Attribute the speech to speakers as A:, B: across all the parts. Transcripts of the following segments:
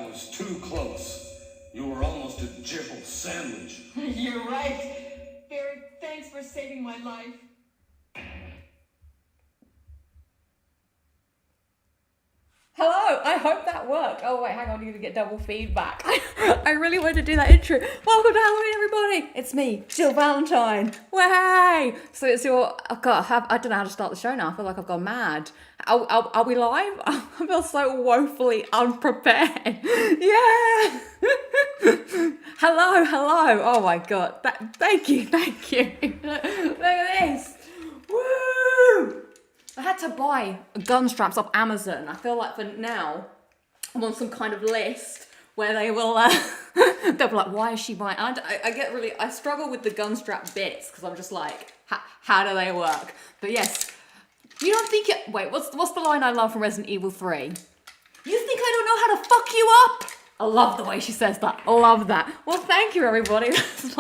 A: was too close. You were almost a jibble sandwich.
B: You're right. Barry, thanks for saving my life.
C: Hello, I hope that worked. Oh wait, hang on, you're gonna get double feedback. I really wanted to do that intro. Welcome to Halloween, everybody. It's me, Jill Valentine. Way! So it's your, oh God, I don't know how to start the show now. I feel like I've gone mad. Are we live? I feel so woefully unprepared. Yeah! Hello. Oh my God. Thank you. Look at this. Woo! I had to buy gun straps off Amazon. I feel like for now, I'm on some kind of list where they will, they'll be like, why is she buying? I struggle with the gun strap bits because I'm just like, how do they work? But yes, you don't think it, wait, what's the line I love from Resident Evil 3? You think I don't know how to fuck you up? I love the way she says that. I love that. Well, thank you, everybody. That's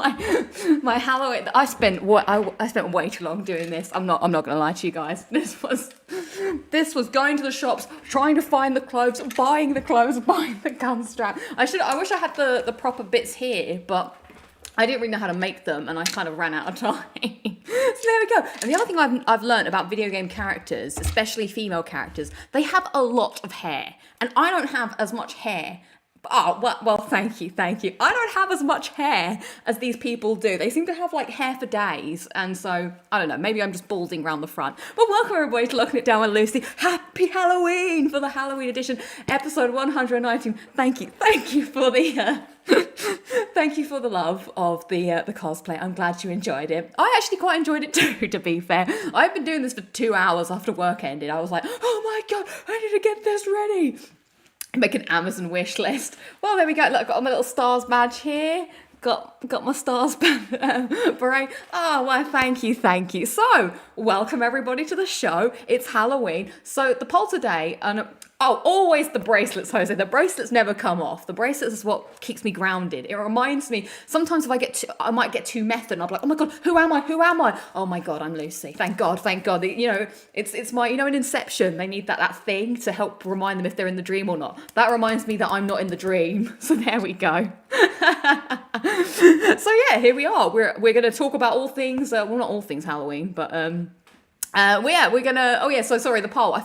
C: my Halloween. I spent way too long doing this. I'm not gonna lie to you guys. This was going to the shops, trying to find the clothes, buying the gun strap. I wish I had the proper bits here, but I didn't really know how to make them, and I kind of ran out of time. So there we go. And the other thing I've learned about video game characters, especially female characters, they have a lot of hair, and I don't have as much hair. Oh, well, thank you. I don't have as much hair as these people do. They seem to have like hair for days. And so, I don't know, maybe I'm just balding around the front. But welcome everybody to Locking It Down with Lucy. Happy Halloween for the Halloween edition, episode 119. Thank you for the, thank you for the love of the cosplay. I'm glad you enjoyed it. I actually quite enjoyed it too, to be fair. I've been doing this for 2 hours after work ended. I was like, oh my God, I need to get this ready. Make an Amazon wish list. Well, there we go. Look, I've got my little stars badge here. Got my stars beret. Oh, well, thank you. So, welcome everybody to the show. It's Halloween. So, the poll today, and always the bracelets, Jose. The bracelets never come off. The bracelets is what keeps me grounded. It reminds me, sometimes if I might get too method, and I'll be like, oh my God, who am I? Oh my God, I'm Lucy. Thank God. You know, it's my, you know, in Inception, they need that thing to help remind them if they're in the dream or not. That reminds me that I'm not in the dream. So there we go. So yeah, here we are. We're going to talk about all things, well, not all things Halloween, but we're gonna, the poll.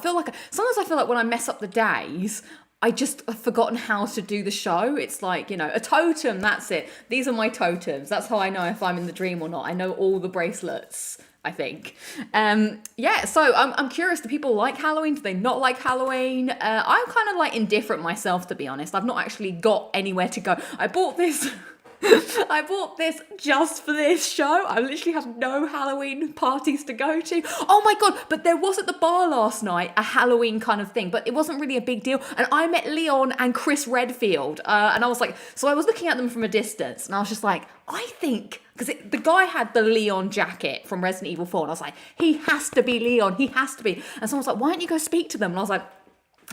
C: Sometimes I feel like when I mess up the days, I just have forgotten how to do the show. It's like, you know, a totem, that's it. These are my totems. That's how I know if I'm in the dream or not. I know all the bracelets, I think. So I'm curious, do people like Halloween? Do they not like Halloween? I'm kind of like indifferent myself, to be honest. I've not actually got anywhere to go. I bought this just for this show. I literally have no Halloween parties to go to. Oh my God, but there was at the bar last night a Halloween kind of thing, but it wasn't really a big deal. And I met Leon and Chris Redfield. And I was like, so I was looking at them from a distance and I was just like, I think, because the guy had the Leon jacket from Resident Evil 4. And I was like, he has to be Leon. He has to be. And someone was like, why don't you go speak to them? And I was like,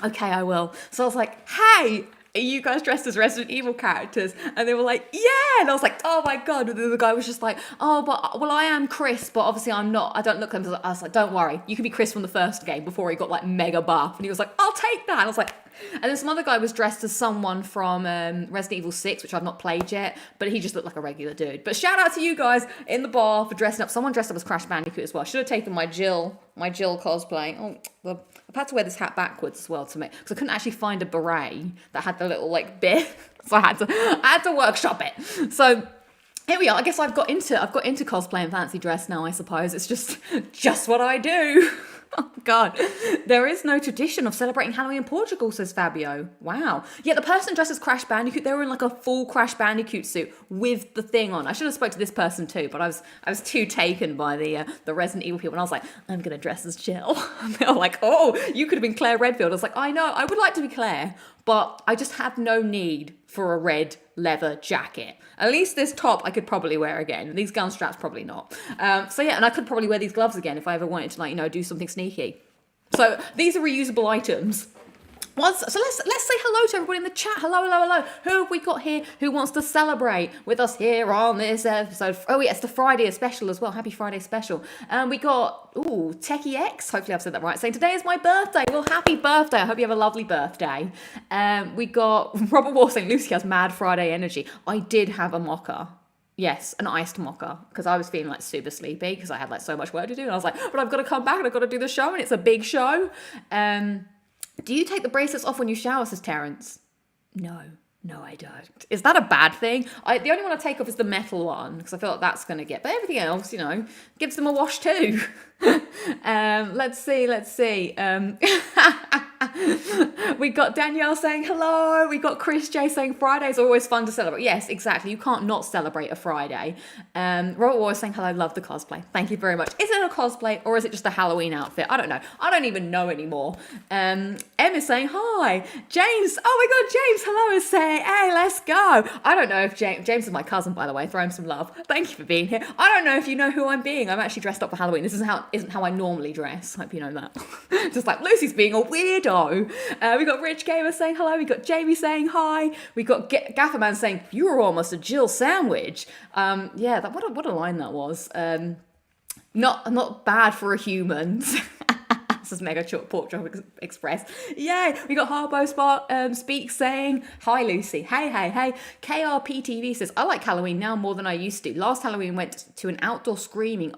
C: okay, I will. So I was like, hey, are you guys dressed as Resident Evil characters? And they were like, yeah. And I was like, oh my God. And the guy was just like, oh, well, I am Chris, but obviously I'm not. I don't look like him. I was like, don't worry. You can be Chris from the first game before he got like mega buff. And he was like, I'll take that. And I was like, and then some other guy was dressed as someone from Resident Evil 6, which I've not played yet, but he just looked like a regular dude. But shout out to you guys in the bar for dressing up. Someone dressed up as Crash Bandicoot as well. I should have taken my Jill cosplay. Oh, well, I've had to wear this hat backwards as well to make, because I couldn't actually find a beret that had the little like bit, so I had to workshop it. So here we are. I guess I've got into cosplay and fancy dress now. I suppose it's just what I do. Oh God, there is no tradition of celebrating Halloween in Portugal, says Fabio. Wow. Yeah, the person dressed as Crash Bandicoot, they were in like a full Crash Bandicoot suit with the thing on. I should have spoke to this person too, but I was too taken by the Resident Evil people, and I was like, I'm gonna dress as Jill. And they were like, oh, you could have been Claire Redfield. I was like, I know, I would like to be Claire, but I just have no need for a red leather jacket. At least this top I could probably wear again. These gun straps probably not. So yeah, and I could probably wear these gloves again if I ever wanted to, like, you know, do something sneaky. So these are reusable items. So let's say hello to everybody in the chat. Hello. Who have we got here who wants to celebrate with us here on this episode? Oh yeah, it's the Friday special as well. Happy Friday special. We got Techie X. Hopefully I've said that right. Saying today is my birthday. Well, happy birthday. I hope you have a lovely birthday. We got Robert Wall saying Lucy has mad Friday energy. I did have a mocha. Yes, an iced mocha, because I was feeling like super sleepy because I had like so much work to do, and I was like, but I've got to come back and I've got to do the show, and it's a big show. Do you take the bracelets off when you shower, says Terrence? No, I don't. Is that a bad thing? The only one I take off is the metal one, because I feel like that's going to get... But everything else, gives them a wash too. Let's see. We got Danielle saying hello. We got Chris J saying Fridays are always fun to celebrate. Yes, exactly. You can't not celebrate a Friday. Robert Ward saying hello. Love the cosplay. Thank you very much. Is it a cosplay or is it just a Halloween outfit? I don't know. I don't even know anymore. Em is saying hi. James. Oh my God, James. Hello is saying, hey, let's go. I don't know if James is my cousin, by the way. Throw him some love. Thank you for being here. I don't know if you know who I'm being. I'm actually dressed up for Halloween. This isn't how I normally dress. Hope you know that. Just like Lucy's being a weirdo. We got Rich Gamer saying hello. We got Jamie saying hi. We got Gafferman saying you were almost a Jill sandwich. Yeah, what a line that was. Not bad for a human. This is Mega Pork Chop Express. Yay! We got Harbo Speak saying hi Lucy. Hey. KRPTV says I like Halloween now more than I used to. Last Halloween went to an outdoor screaming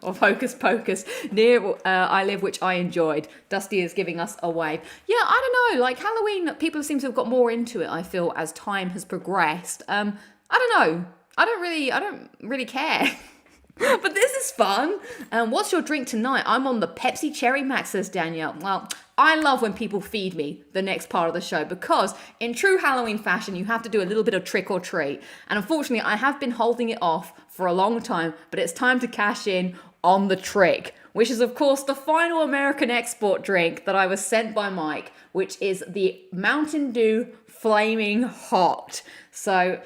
C: or Hocus Pocus near I live, which I enjoyed. Dusty is giving us a wave. Yeah, I don't know. Like Halloween, people seem to have got more into it. I feel as time has progressed. I don't know. I don't really care. But this is fun. What's your drink tonight? I'm on the Pepsi Cherry Max, says Danielle. Well, I love when people feed me the next part of the show because in true Halloween fashion, you have to do a little bit of trick or treat. And unfortunately, I have been holding it off for a long time, but it's time to cash in on the trick, which is, of course, the final American export drink that I was sent by Mike, which is the Mountain Dew Flaming Hot. So...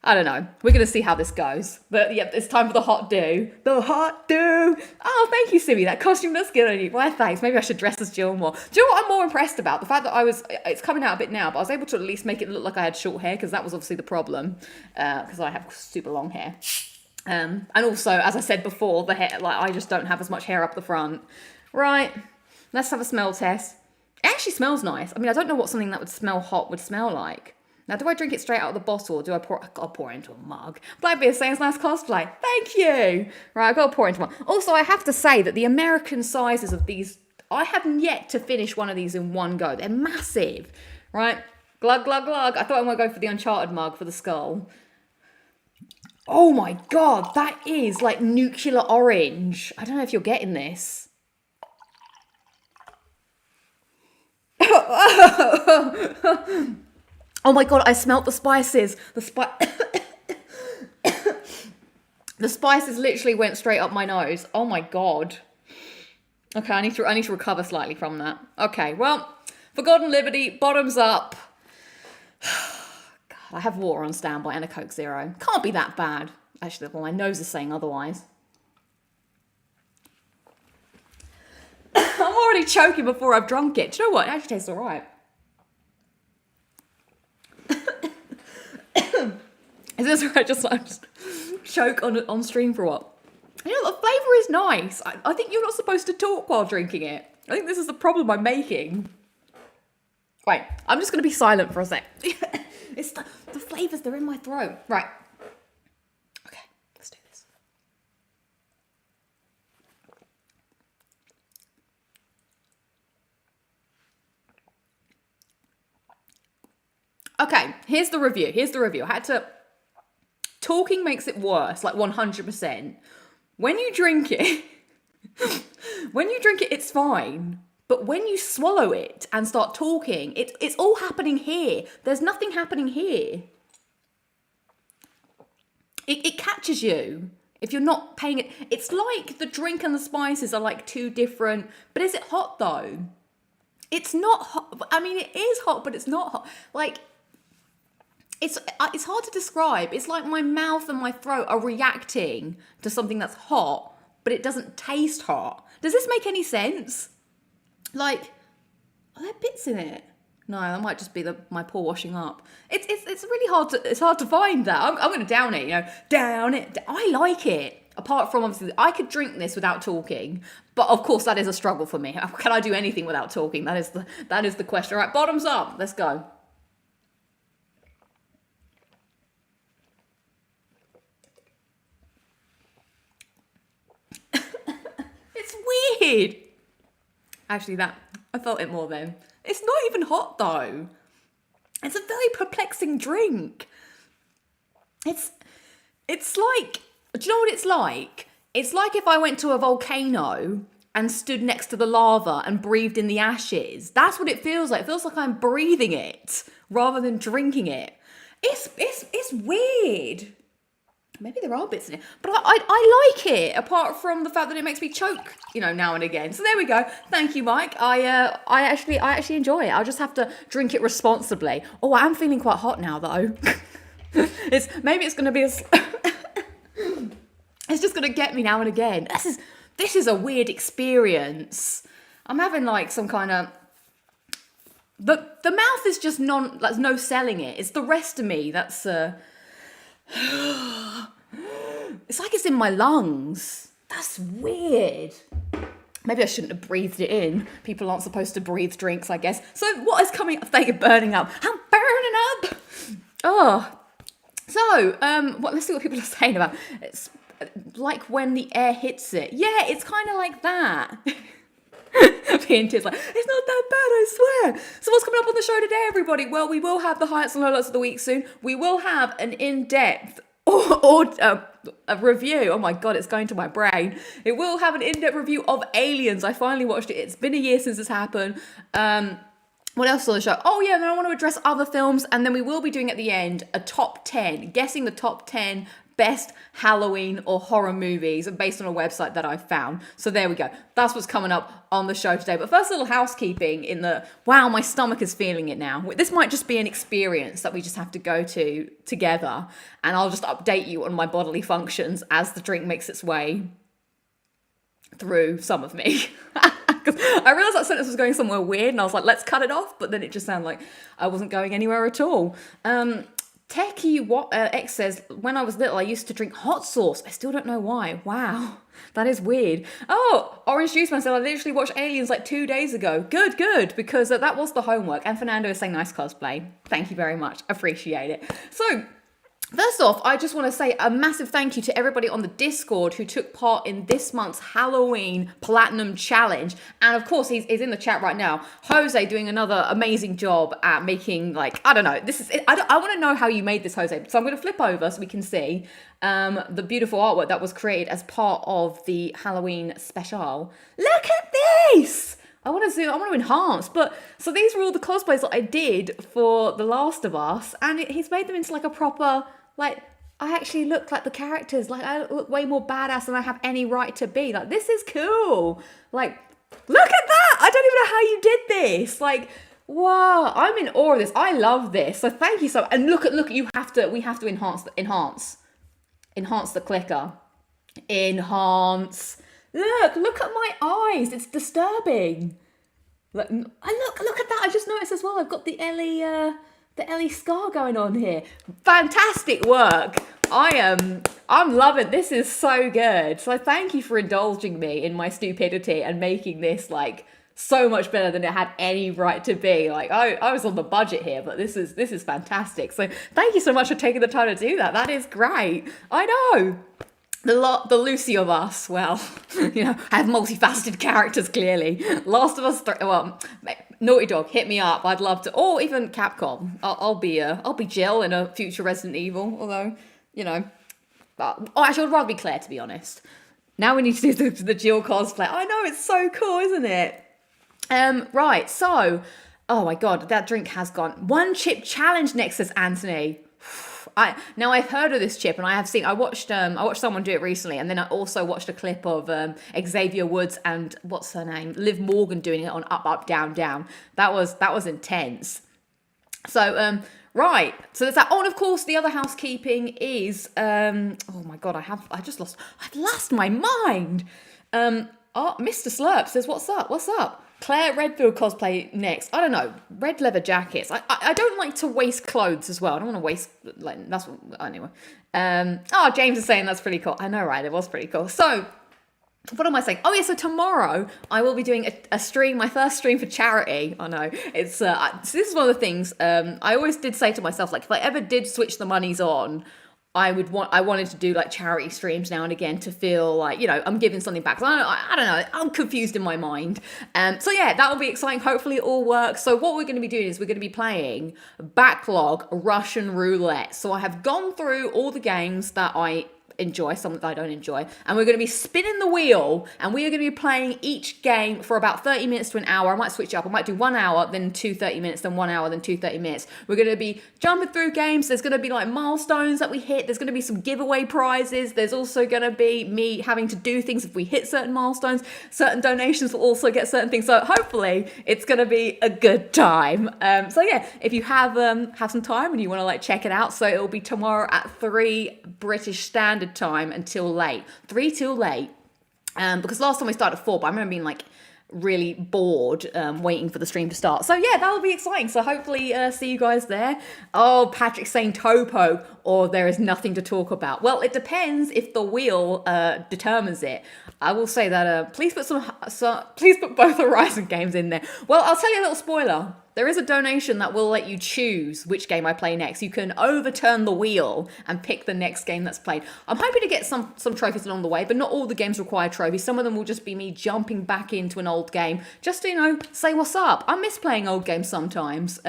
C: I don't know. We're going to see how this goes. But yeah, it's time for the hot dew. The hot dew. Oh, thank you, Simi. That costume looks good on you. Why, thanks. Maybe I should dress as Jill more. Do you know what I'm more impressed about? The fact that it's coming out a bit now, but I was able to at least make it look like I had short hair because that was obviously the problem because I have super long hair. And also, as I said before, the hair, like I just don't have as much hair up the front. Right. Let's have a smell test. It actually smells nice. I mean, I don't know what something that would smell hot would smell like. Now, do I drink it straight out of the bottle or do I pour... I've got to pour it into a mug. Blackbeard saying it's nice cosplay. Thank you. Right, I've got to pour it into one. Also, I have to say that the American sizes of these... I haven't yet to finish one of these in one go. They're massive. Right? Glug, glug, glug. I thought I might go for the Uncharted mug for the skull. Oh my God, that is like nuclear orange. I don't know if you're getting this. Oh my God, I smelt the spices. The spices literally went straight up my nose. Oh my God. Okay, I need to recover slightly from that. Okay, well, for God and Liberty, bottoms up. God, I have water on standby and a Coke Zero. Can't be that bad. Actually, well, my nose is saying otherwise. I'm already choking before I've drunk it. Do you know what? It actually tastes all right. Is this right? Just choke on stream for what? You know, the flavour is nice. I think you're not supposed to talk while drinking it. I think this is the problem I'm making. Wait, I'm just going to be silent for a sec. It's the flavours, they're in my throat. Right. Okay, let's do this. Okay, here's the review. I had to... Talking makes it worse, like 100%. When you drink it, it's fine. But when you swallow it and start talking, it's all happening here. There's nothing happening here. It catches you if you're not paying it. It's like the drink and the spices are like two different, but is it hot though? It's not hot. I mean, it is hot, but it's not hot. Like, it's hard to describe. It's like my mouth and my throat are reacting to something that's hot, but it doesn't taste hot. Does this make any sense? Like, Are there bits in it? No, that might just be my poor washing up. It's really hard to find that. I'm going to down it, down it. I like it. Apart from obviously, I could drink this without talking, but of course that is a struggle for me. Can I do anything without talking? That is the question. All right, bottoms up. Let's go. It's weird. Actually, I felt it more then. It's not even hot though. It's a very perplexing drink. It's like, do you know what it's like? It's like if I went to a volcano and stood next to the lava and breathed in the ashes. That's what it feels like. It feels like I'm breathing it rather than drinking it. It's weird. Maybe there are bits in it, but I like it, apart from the fact that it makes me choke, now and again. So there we go. Thank you, Mike. I actually enjoy it. I'll just have to drink it responsibly. Oh, I am feeling quite hot now, though. Maybe it's going to be it's just going to get me now and again. This is a weird experience. I'm having like some kind of... The mouth is just no selling it. It's the rest of me that's... It's like it's in my lungs. That's weird. Maybe I shouldn't have breathed it in. People aren't supposed to breathe drinks, I guess. So what is coming up? You're burning up. I'm burning up. Oh. So, let's see what people are saying about. It's like when the air hits it. Yeah, it's kind of like that. It's like, it's not that bad, I swear. So what's coming up on the show today, everybody? Well, we will have the highlights and lowlights of the week soon. We will have an in-depth a review. Oh my God, it's going to my brain. It will have an in-depth review of Aliens. I finally watched it. It's been a year since this happened. What else on the show? Oh yeah, then I want to address other films, and then we will be doing at the end a top 10, guessing the top 10 best Halloween or horror movies based on a website that I found. So there we go. That's what's coming up on the show today. But first, a little housekeeping wow, my stomach is feeling it now. This might just be an experience that we just have to go to together. And I'll just update you on my bodily functions as the drink makes its way through some of me. I realized that sentence was going somewhere weird and I was like, let's cut it off. But then it just sounded like I wasn't going anywhere at all. Techie X says, when I was little, I used to drink hot sauce. I still don't know why. Wow, that is weird. Oh, Orange Juice Man said, I literally watched Aliens like 2 days ago. Good, because that was the homework. And Fernando is saying, nice cosplay. Thank you very much. Appreciate it. So, first off, I just want to say a massive thank you to everybody on the Discord who took part in this month's Halloween Platinum Challenge. And of course, he's in the chat right now. Jose doing another amazing job at making, I don't know. I want to know how you made this, Jose. So I'm going to flip over so we can see the beautiful artwork that was created as part of the Halloween special. Look at this! I want to zoom, I want to enhance, but so these were all the cosplays that I did for The Last of Us, and he's made them into like a proper, I actually look like the characters, I look way more badass than I have any right to be. This is cool. Look at that! I don't even know how you did this. Wow, I'm in awe of this. I love this. So thank you so much. And look, we have to enhance the clicker. Enhance. Look at my eyes. It's disturbing. Look at that. I just noticed as well. I've got the Ellie scar going on here. Fantastic work. I'm loving. This is so good. So thank you for indulging me in my stupidity and making this so much better than it had any right to be. I was on the budget here, but this is fantastic. So thank you so much for taking the time to do that. That is great. I know. The Lucy of us, well, have multifaceted characters, clearly. Last of Us 3, well, Naughty Dog, hit me up. I'd love to, or even Capcom. I'll be Jill in a future Resident Evil, although, actually, I'd rather be Claire, to be honest. Now we need to do the Jill cosplay. I know, it's so cool, isn't it? Right, so, oh my God, that drink has gone. One chip challenge next, says Anthony. Now I've heard of this chip, and I watched someone do it recently, and then I also watched a clip of Xavier Woods and what's her name, Liv Morgan doing it on Up Up Down Down. That was intense. So right, so there's that. Oh, and of course the other housekeeping is oh my God, I've lost my mind. Oh, Mr. Slurp says, what's up? Claire Redfield cosplay next. I don't know. Red leather jackets. I don't like to waste clothes as well. I don't want to waste, like, that's what, anyway. Oh, James is saying that's pretty cool. I know, right? It was pretty cool. So, what am I saying? Oh yeah, so tomorrow I will be doing a stream, my first stream for charity. I know it's so this is one of the things I always did say to myself, like if I ever did switch the monies on, I wanted to do like charity streams now and again to feel like, you know, I'm giving something back. I don't know, I'm confused in my mind. So yeah, that will be exciting. Hopefully it all works. So what we're going to be doing is we're going to be playing backlog Russian roulette. So I have gone through all the games that I enjoy, some that I don't enjoy, and we're going to be spinning the wheel, and we are going to be playing each game for about 30 minutes to an hour. I might switch it up. I might do 1 hour, then 30 minutes, then 1 hour, then 30 minutes. We're going to be jumping through games. There's going to be like milestones that we hit. There's going to be some giveaway prizes. There's also going to be me having to do things if we hit certain milestones. Certain donations will also get certain things. So hopefully it's going to be a good time. So yeah, if you have some time and you want to like check it out, so it'll be tomorrow at 3 British Standard Time until late, 3 till late, because last time we started at 4, but I remember being like really bored waiting for the stream to start. So yeah, that'll be exciting. So hopefully see you guys there. Oh, Patrick's saying Topo, or there is nothing to talk about. Well, it depends if the wheel determines it. I will say that please put please put both Horizon games in there. Well, I'll tell you a little spoiler. There is a donation that will let you choose which game I play next. You can overturn the wheel and pick the next game that's played. I'm hoping to get some trophies along the way, but not all the games require trophies. Some of them will just be me jumping back into an old game just to, you know, say what's up. I miss playing old games sometimes.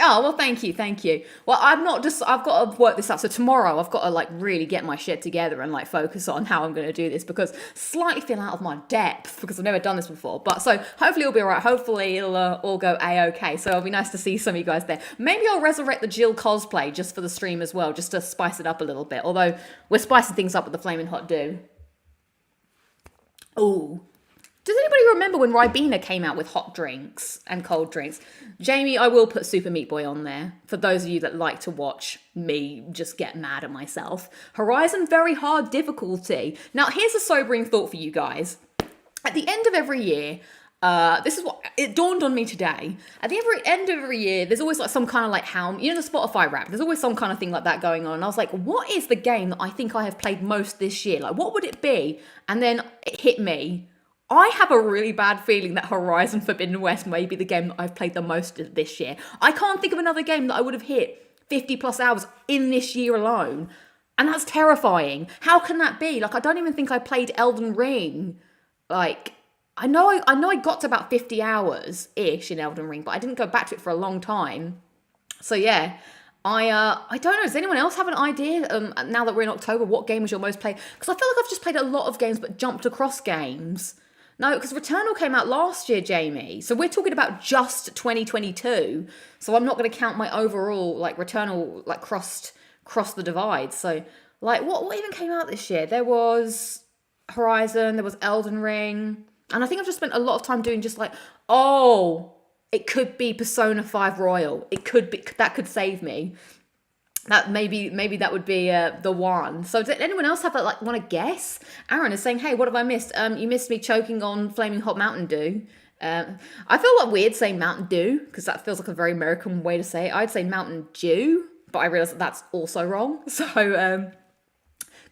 C: Oh, well, thank you. Well, I've got to work this out. So tomorrow I've got to like really get my shit together and like focus on how I'm going to do this, because slightly feel out of my depth because I've never done this before. But so hopefully it'll be all right. Hopefully it'll all go a-okay. So it'll be nice to see some of you guys there. Maybe I'll resurrect the Jill cosplay just for the stream as well, just to spice it up a little bit. Although we're spicing things up with the Flaming Hot Dew. Ooh. Does anybody remember when Ribena came out with hot drinks and cold drinks? Jamie, I will put Super Meat Boy on there for those of you that like to watch me just get mad at myself. Horizon, very hard difficulty. Now, here's a sobering thought for you guys. At the end of every year, this is what it dawned on me today. At the end of every year, there's always like some kind of like the Spotify rap. There's always some kind of thing like that going on. And I was like, what is the game that I think I have played most this year? Like, what would it be? And then it hit me. I have a really bad feeling that Horizon Forbidden West may be the game that I've played the most this year. I can't think of another game that I would have hit 50 plus hours in this year alone. And that's terrifying. How can that be? Like, I don't even think I played Elden Ring. Like, I know I got to about 50 hours-ish in Elden Ring, but I didn't go back to it for a long time. So yeah, I don't know. Does anyone else have an idea, now that we're in October, what game was your most played? Because I feel like I've just played a lot of games, but jumped across games. No, because Returnal came out last year, Jamie. So we're talking about just 2022. So I'm not going to count my overall, like, Returnal, like, crossed the divide. So, like, what even came out this year? There was Horizon, there was Elden Ring. And I think I've just spent a lot of time doing just like, it could be Persona 5 Royal. It could be, that could save me. That maybe that would be the one. So did anyone else have that, like, want to guess? Aaron is saying, hey, what have I missed? You missed me choking on flaming hot Mountain Dew. I feel like weird saying Mountain Dew because that feels like a very American way to say it. I'd say Mountain Dew, but I realize that that's also wrong. So,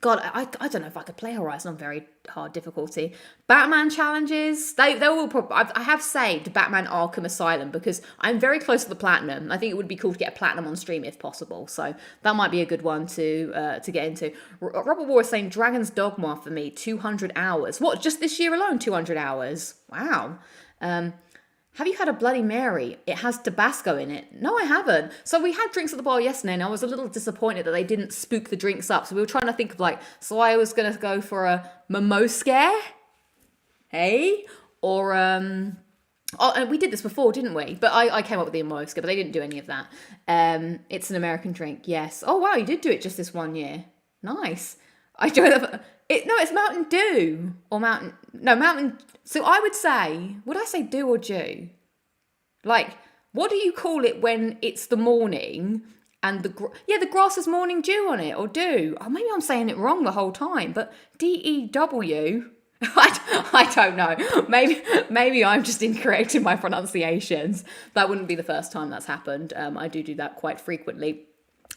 C: God, I don't know if I could play Horizon on very hard difficulty. Batman challenges, they will probably. I have saved Batman Arkham Asylum because I'm very close to the platinum. I think it would be cool to get a platinum on stream if possible. So that might be a good one to get into. Robert Moore is saying Dragon's Dogma for me, 200 hours. What, just this year alone, 200 hours? Wow. Have you had a Bloody Mary? It has Tabasco in it. No, I haven't. So we had drinks at the bar yesterday and I was a little disappointed that they didn't spook the drinks up. So we were trying to think of like, so I was going to go for a mimosa, hey? Or, and we did this before, didn't we? But I came up with the mimosa, but they didn't do any of that. It's an American drink, yes. Oh, wow, you did do it just this one year. Nice. I joined up. It's Mountain Dew or Mountain. So I would I say Dew or Dew? Like, what do you call it when it's the morning and the grass has morning dew on it or dew? Oh, maybe I'm saying it wrong the whole time, but DEW. I don't know. Maybe I'm just incorrect in my pronunciations. That wouldn't be the first time that's happened. I do that quite frequently.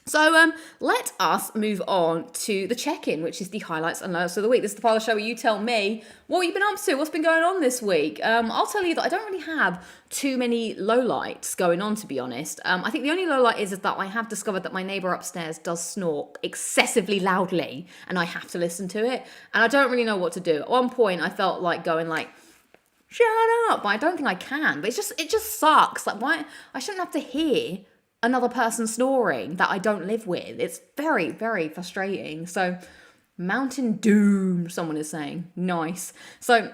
C: So let us move on to the check-in, which is the highlights and lowlights of the week. This is the part of the show where you tell me what you've been up to, what's been going on this week. I'll tell you that I don't really have too many lowlights going on, to be honest. I think the only lowlight is that I have discovered that my neighbour upstairs does snore excessively loudly, and I have to listen to it, and I don't really know what to do. At one point, I felt like going like, shut up, but I don't think I can. But it just sucks. Like, why? I shouldn't have to hear another person snoring that I don't live with. It's very, very frustrating. So, Mountain Doom, someone is saying. Nice. So,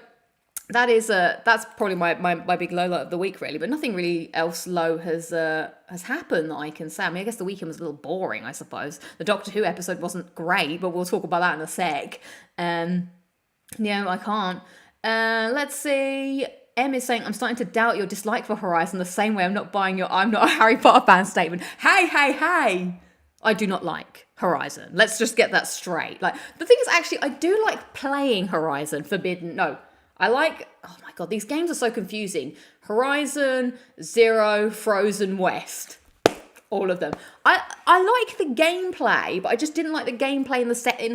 C: that's probably my big low light of the week, really. But nothing really else low has happened that I can say. I mean, I guess the weekend was a little boring, I suppose. The Doctor Who episode wasn't great, but we'll talk about that in a sec. I can't. Let's see. M is saying, I'm starting to doubt your dislike for Horizon the same way I'm not buying your I'm not a Harry Potter fan statement. Hey. I do not like Horizon. Let's just get that straight. Like, the thing is, actually, I do like playing Horizon Forbidden. No, I like, oh my God, these games are so confusing. Horizon, Zero, Frozen West. All of them. I like the gameplay, but I just didn't like the gameplay in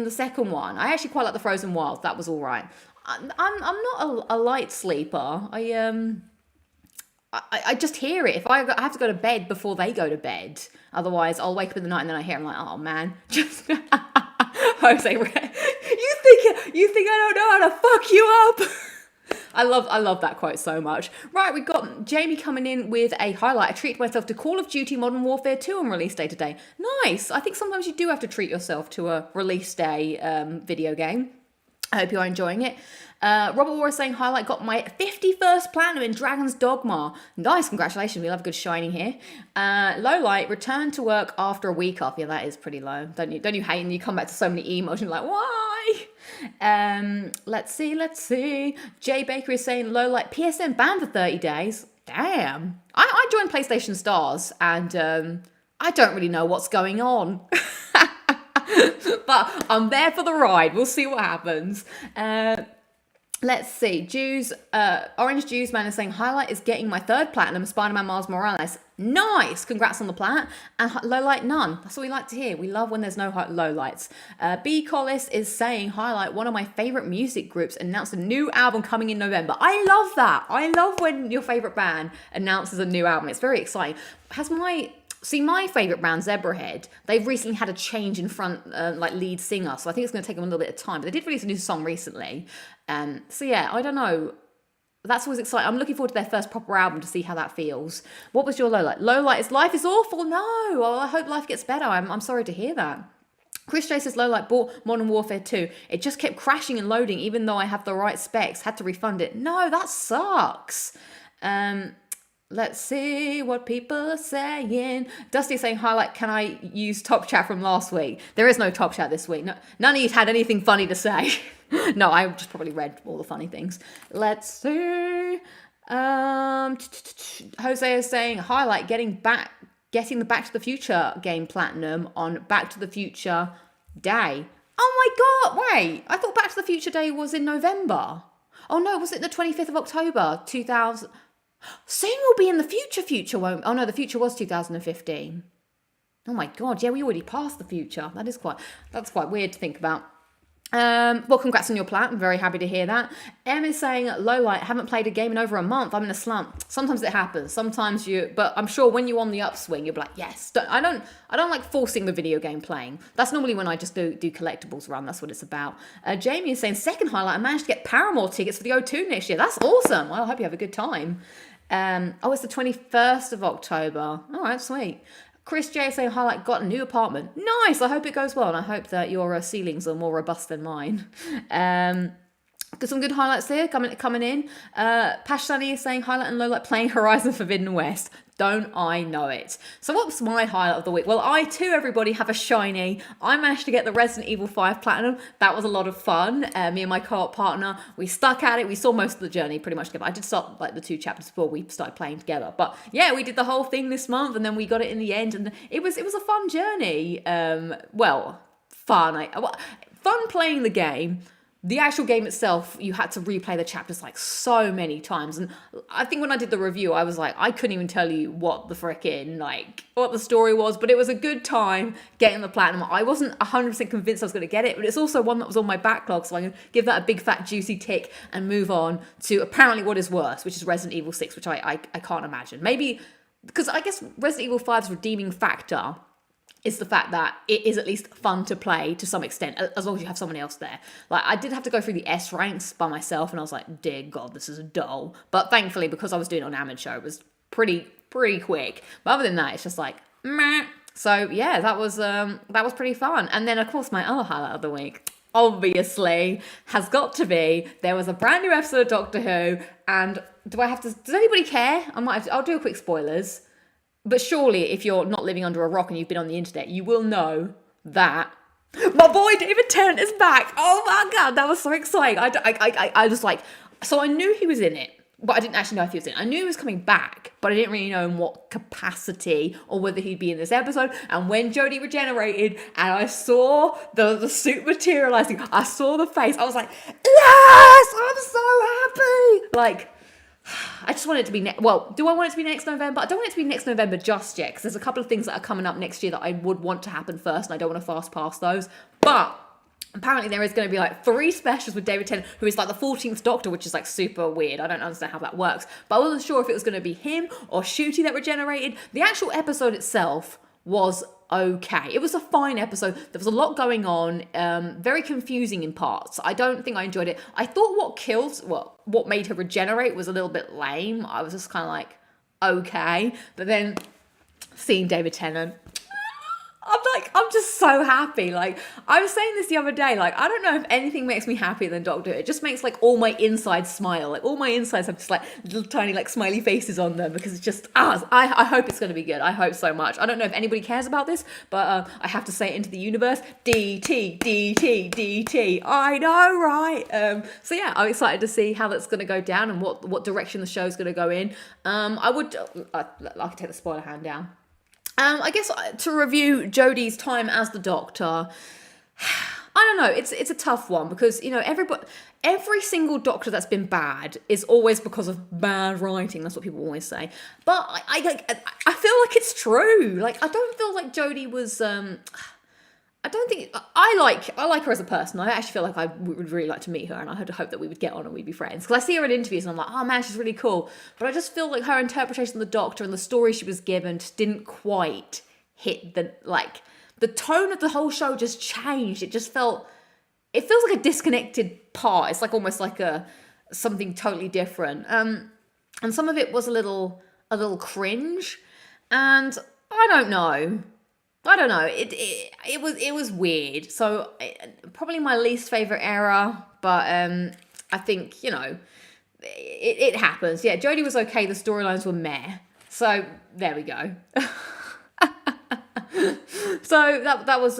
C: the second one. I actually quite like the Frozen Wilds. That was all right. I'm not a light sleeper. I just hear it. If I have to go to bed before they go to bed, otherwise I'll wake up in the night and then I hear it. I'm like, oh man, just Jose, you think I don't know how to fuck you up? I love that quote so much. Right, we've got Jamie coming in with a highlight. I treated myself to Call of Duty Modern Warfare 2 on release day today. Nice. I think sometimes you do have to treat yourself to a release day video game. I hope you're enjoying it. Robert War is saying, highlight, got my 51st platinum in Dragon's Dogma. Nice, congratulations. We love a good shining here. Low light, return to work after a week off. Yeah, that is pretty low. Don't you hate and you come back to so many emails and you're like, why? Let's see. Jay Baker is saying, low light, PSN banned for 30 days. Damn. I joined PlayStation Stars and I don't really know what's going on. But I'm there for the ride. We'll see what happens. Let's see. Orange Juice Man is saying, highlight is getting my 3rd platinum, Spider-Man Miles Morales. Nice. Congrats on the plat. And low light, none. That's what we like to hear. We love when there's no low lights. B. Collis is saying, highlight, one of my favorite music groups announced a new album coming in November. I love that. I love when your favorite band announces a new album. It's very exciting. My favourite band, Zebrahead, they've recently had a change in front, lead singer, so I think it's going to take them a little bit of time. But they did release a new song recently. So yeah, I don't know. That's always exciting. I'm looking forward to their first proper album to see how that feels. What was your low light? Low light is life is awful. No, well, I hope life gets better. I'm sorry to hear that. Chris J says, low light, bought Modern Warfare 2. It just kept crashing and loading even though I have the right specs. Had to refund it. No, that sucks. Let's see what people are saying. Dusty saying, highlight, can I use top chat from last week? There is no top chat this week. No, none of you had anything funny to say. No, I just probably read all the funny things. Let's see. Jose is saying, highlight, getting the Back to the Future game platinum on Back to the Future Day. Oh my God, wait. I thought Back to the Future Day was in November. Oh no, was it the 25th of October, 2000? Soon we'll be in the future, won't we? Oh no, the future was 2015. Oh my God, yeah, we already passed the future. That's quite weird to think about. Well, congrats on your plat. I'm very happy to hear that. Em is saying, low light, haven't played a game in over a month. I'm in a slump. Sometimes it happens. But I'm sure when you're on the upswing, you'll be like, yes. I don't like forcing the video game playing. That's normally when I just do collectibles run. That's what it's about. Jamie is saying, second highlight, I managed to get Paramore tickets for the O2 next year. That's awesome. Well, I hope you have a good time. It's the 21st of October. All right, sweet. Chris J saying, highlight, got a new apartment. Nice. I hope it goes well. And I hope that your ceilings are more robust than mine. Got some good highlights here coming in. Pash Sunny is saying, highlight and low light playing Horizon Forbidden West. Don't I know it? So what's my highlight of the week? Well, I too, everybody, have a shiny. I managed to get the Resident Evil 5 Platinum. That was a lot of fun. Me and my co-op partner, we stuck at it. We saw most of the journey pretty much together. I did start the 2 chapters before we started playing together. But yeah, we did the whole thing this month and then we got it in the end. And it was a fun journey. Fun playing the game. the actual game itself, you had to replay the chapters like so many times. And I think when I did the review, I was like, I couldn't even tell you what the story was, but it was a good time getting the platinum. I wasn't 100% convinced I was going to get it, but it's also one that was on my backlog. So I'm going to give that a big fat juicy tick and move on to apparently what is worse, which is Resident Evil 6, which I can't imagine. Maybe, because I guess Resident Evil 5's redeeming factor is the fact that it is at least fun to play to some extent, as long as you have someone else there. Like, I did have to go through the S ranks by myself, and I was like, dear God, this is dull. But thankfully, because I was doing it on amateur, it was pretty quick. But other than that, it's just like, meh. So yeah, that was pretty fun. And then, of course, my other highlight of the week, obviously, has got to be, there was a brand new episode of Doctor Who, and does anybody care? I'll do a quick spoilers. But surely, if you're not living under a rock and you've been on the internet, you will know that my boy David Tennant is back. Oh my God, that was so exciting. I was like, so I knew he was in it, but I didn't actually know if he was in it. I knew he was coming back, but I didn't really know in what capacity or whether he'd be in this episode. And when Jodie regenerated and I saw the suit materializing, I saw the face, I was like, yes, I'm so happy. Like, I just want it to be do I want it to be next November? I don't want it to be next November just yet, because there's a couple of things that are coming up next year that I would want to happen first, and I don't want to fast pass those. But apparently there is going to be like 3 specials with David Tennant, who is like the 14th Doctor, which is like super weird. I don't understand how that works. But I wasn't sure if it was going to be him or Shooty that regenerated. The actual episode itself was okay. It was a fine episode. There was a lot going on, very confusing in parts. I don't think I enjoyed it. I thought what made her regenerate was a little bit lame. I was just kind of like, okay. But then seeing David Tennant, I'm just so happy. Like, I was saying this the other day, like, I don't know if anything makes me happier than Doctor Who. It just makes like all my insides smile. Like, all my insides have just like little tiny like smiley faces on them, because it's just, I hope it's going to be good. I hope so much. I don't know if anybody cares about this, but I have to say it into the universe. DT, DT, DT. I know, right? So yeah, I'm excited to see how that's going to go down and what direction the show's going to go in. I could take the spoiler hand down. I guess to review Jodie's time as the Doctor, I don't know. It's a tough one, because every single Doctor that's been bad is always because of bad writing. That's what people always say. But I feel like it's true. Like, I don't feel like Jodie was. I don't think I like her as a person. I actually feel like I would really like to meet her, and I hope that we would get on and we'd be friends. Because I see her in interviews and I'm like, oh man, she's really cool. But I just feel like her interpretation of the Doctor and the story she was given just didn't quite hit the tone of the whole show just changed. It feels like a disconnected part. It's like almost like something totally different. And some of it was a little cringe, and I don't know. It was weird. So probably my least favorite era, but I think, it happens. Yeah, Jodie was okay. The storylines were meh. So there we go. So that was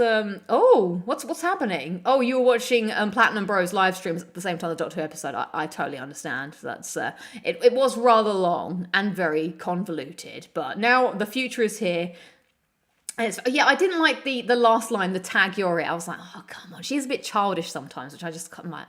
C: what's happening? Oh, you were watching Platinum Bros live streams at the same time the Doctor Who episode. I totally understand. That's it was rather long and very convoluted, but now the future is here. I didn't like the last line, the tag you're it. I was like, oh, come on. She's a bit childish sometimes, which I just I'm like,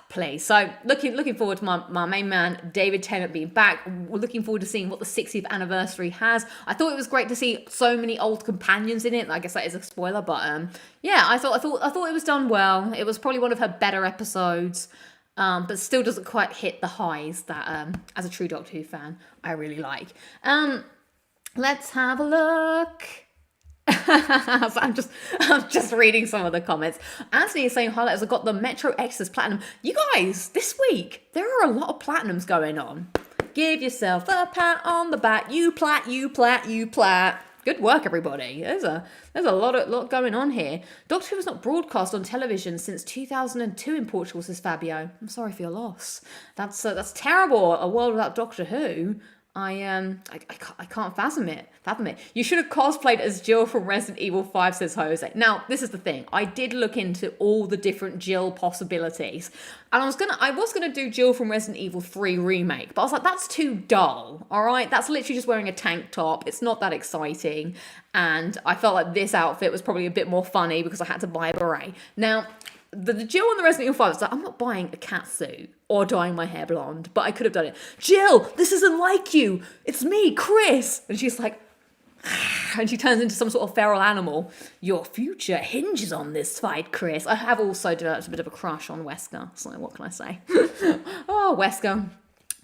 C: please. So looking forward to my main man, David Tennant, being back. We're looking forward to seeing what the 60th anniversary has. I thought it was great to see so many old companions in it. I guess that is a spoiler, but I thought it was done well. It was probably one of her better episodes. But still doesn't quite hit the highs that as a true Doctor Who fan I really like. Let's have a look. So I'm just reading some of the comments. Anthony is saying highlights. I've got the Metro Exodus Platinum. You guys, this week there are a lot of platinums going on. Give yourself a pat on the back. You plat. Good work, everybody. There's a lot going on here. Doctor Who was not broadcast on television since 2002 in Portugal, says Fabio. I'm sorry for your loss. That's terrible. A world without Doctor Who. I can't fathom it. You should have cosplayed as Jill from Resident Evil 5, says Jose. Now, this is the thing. I did look into all the different Jill possibilities. And I was gonna do Jill from Resident Evil 3 remake, but I was like, that's too dull. Alright? That's literally just wearing a tank top. It's not that exciting. And I felt like this outfit was probably a bit more funny because I had to buy a beret. Now, the Jill on the Resident Evil 5 was like, I'm not buying a cat suit or dyeing my hair blonde, but I could have done it. Jill, this isn't like you. It's me, Chris. And she's like, and she turns into some sort of feral animal. Your future hinges on this fight, Chris. I have also developed a bit of a crush on Wesker. So what can I say? Oh, Wesker.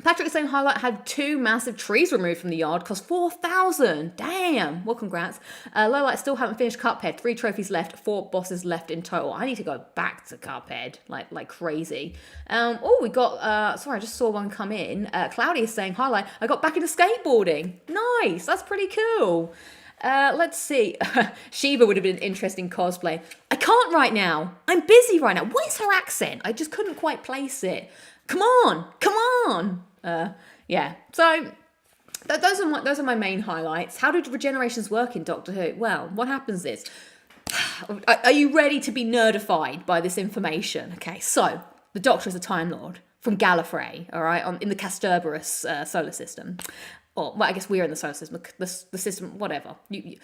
C: Patrick is saying Highlight had 2 massive trees removed from the yard, cost 4,000. Damn. Well, congrats. Lowlights still haven't finished Cuphead. 3 trophies left, 4 bosses left in total. I need to go back to Cuphead like crazy. Oh, we got, sorry, I just saw one come in. Cloudy is saying Highlight, I got back into skateboarding. Nice. That's pretty cool. Let's see. Shiva would have been an interesting cosplay. I can't right now. I'm busy right now. What is her accent? I just couldn't quite place it. Come on. Yeah. So those are my main highlights. How did regenerations work in Doctor Who? Well, what happens is, are you ready to be nerdified by this information? Okay, so the Doctor is a Time Lord from Gallifrey, all right, in the Castorberus solar system. Or, well, I guess we're in the solar system, the system, whatever. You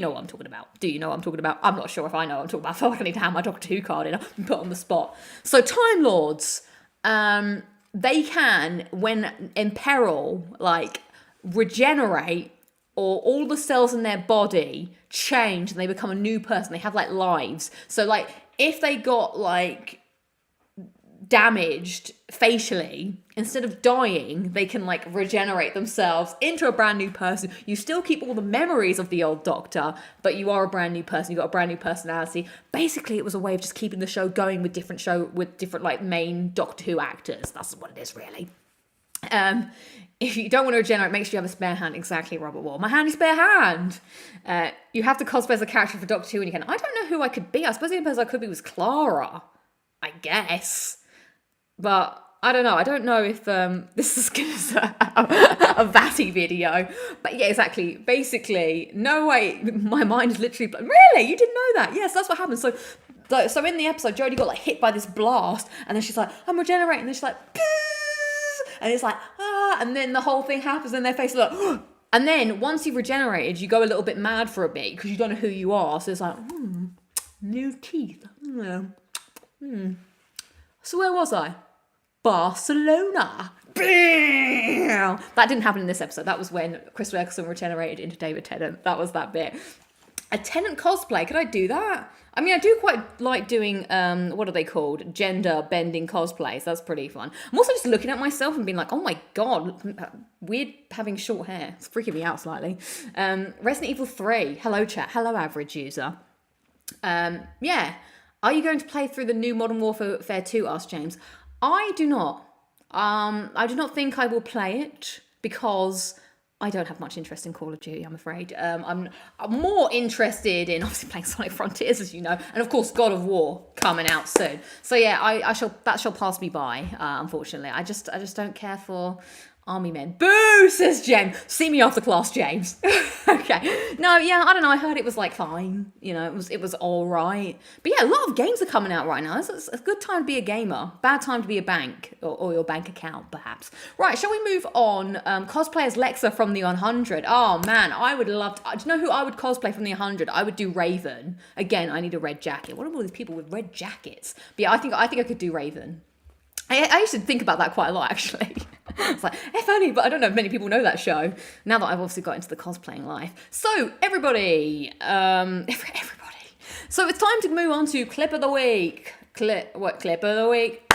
C: know what I'm talking about. Do you know what I'm talking about? I'm not sure if I know what I'm talking about. I feel like I need to have my Doctor Who card in and put on the spot. So Time Lords, they can, when in peril, like, regenerate, or all the cells in their body change and they become a new person. They have, like, lives. So, like, if they got, like, damaged facially, instead of dying, they can like regenerate themselves into a brand new person. You still keep all the memories of the old Doctor, but you are a brand new person. You got a brand new personality. Basically, it was a way of just keeping the show going with different like main Doctor Who actors. That's what it is, really. If you don't want to regenerate, make sure you have a spare hand. Exactly, Robert Wall. My handy spare hand. You have to cosplay as a character for Doctor Who when you can. I don't know who I could be. I suppose the only person I could be was Clara, I guess. But I don't know. I don't know if this is going to a Vatty video. But yeah, exactly. Basically, no way. My mind is literally... Really? You didn't know that? Yes, that's what happened. So in the episode, Jodie got like hit by this blast. And then she's like, I'm regenerating. And then she's like... And it's like, ah. And then the whole thing happens and their face is like... And then once you've regenerated, you go a little bit mad for a bit because you don't know who you are. So it's like, new teeth. So where was I? Barcelona. That didn't happen in this episode. That was when Chris Eccleston regenerated into David Tennant. That was that bit. A Tennant cosplay. Could I do that? I mean, I do quite like doing, what are they called? Gender bending cosplays. That's pretty fun. I'm also just looking at myself and being like, oh my God, weird having short hair. It's freaking me out slightly. Resident Evil 3. Hello, chat. Hello, average user. Yeah. Are you going to play through the new Modern Warfare 2? Asked James. I do not. I do not think I will play it because I don't have much interest in Call of Duty, I'm afraid. I'm more interested in obviously playing Sonic Frontiers, as you know, and of course God of War coming out soon. So yeah, that shall pass me by. Unfortunately, I just don't care for army men. Boo, says James. See me after class, James. Okay. No, yeah, I don't know. I heard it was like fine. You know, it was all right. But yeah, a lot of games are coming out right now. It's a good time to be a gamer. Bad time to be a bank or your bank account, perhaps. Right, shall we move on? Cosplay as Lexa from the 100. Oh man, I would love to. Do you know who I would cosplay from the 100? I would do Raven. Again, I need a red jacket. What are all these people with red jackets? But yeah, I think I could do Raven. I used to think about that quite a lot, actually. It's like, if only, but I don't know if many people know that show. Now that I've obviously got into the cosplaying life. So, everybody. So, it's time to move on to Clip of the Week. Clip of the Week?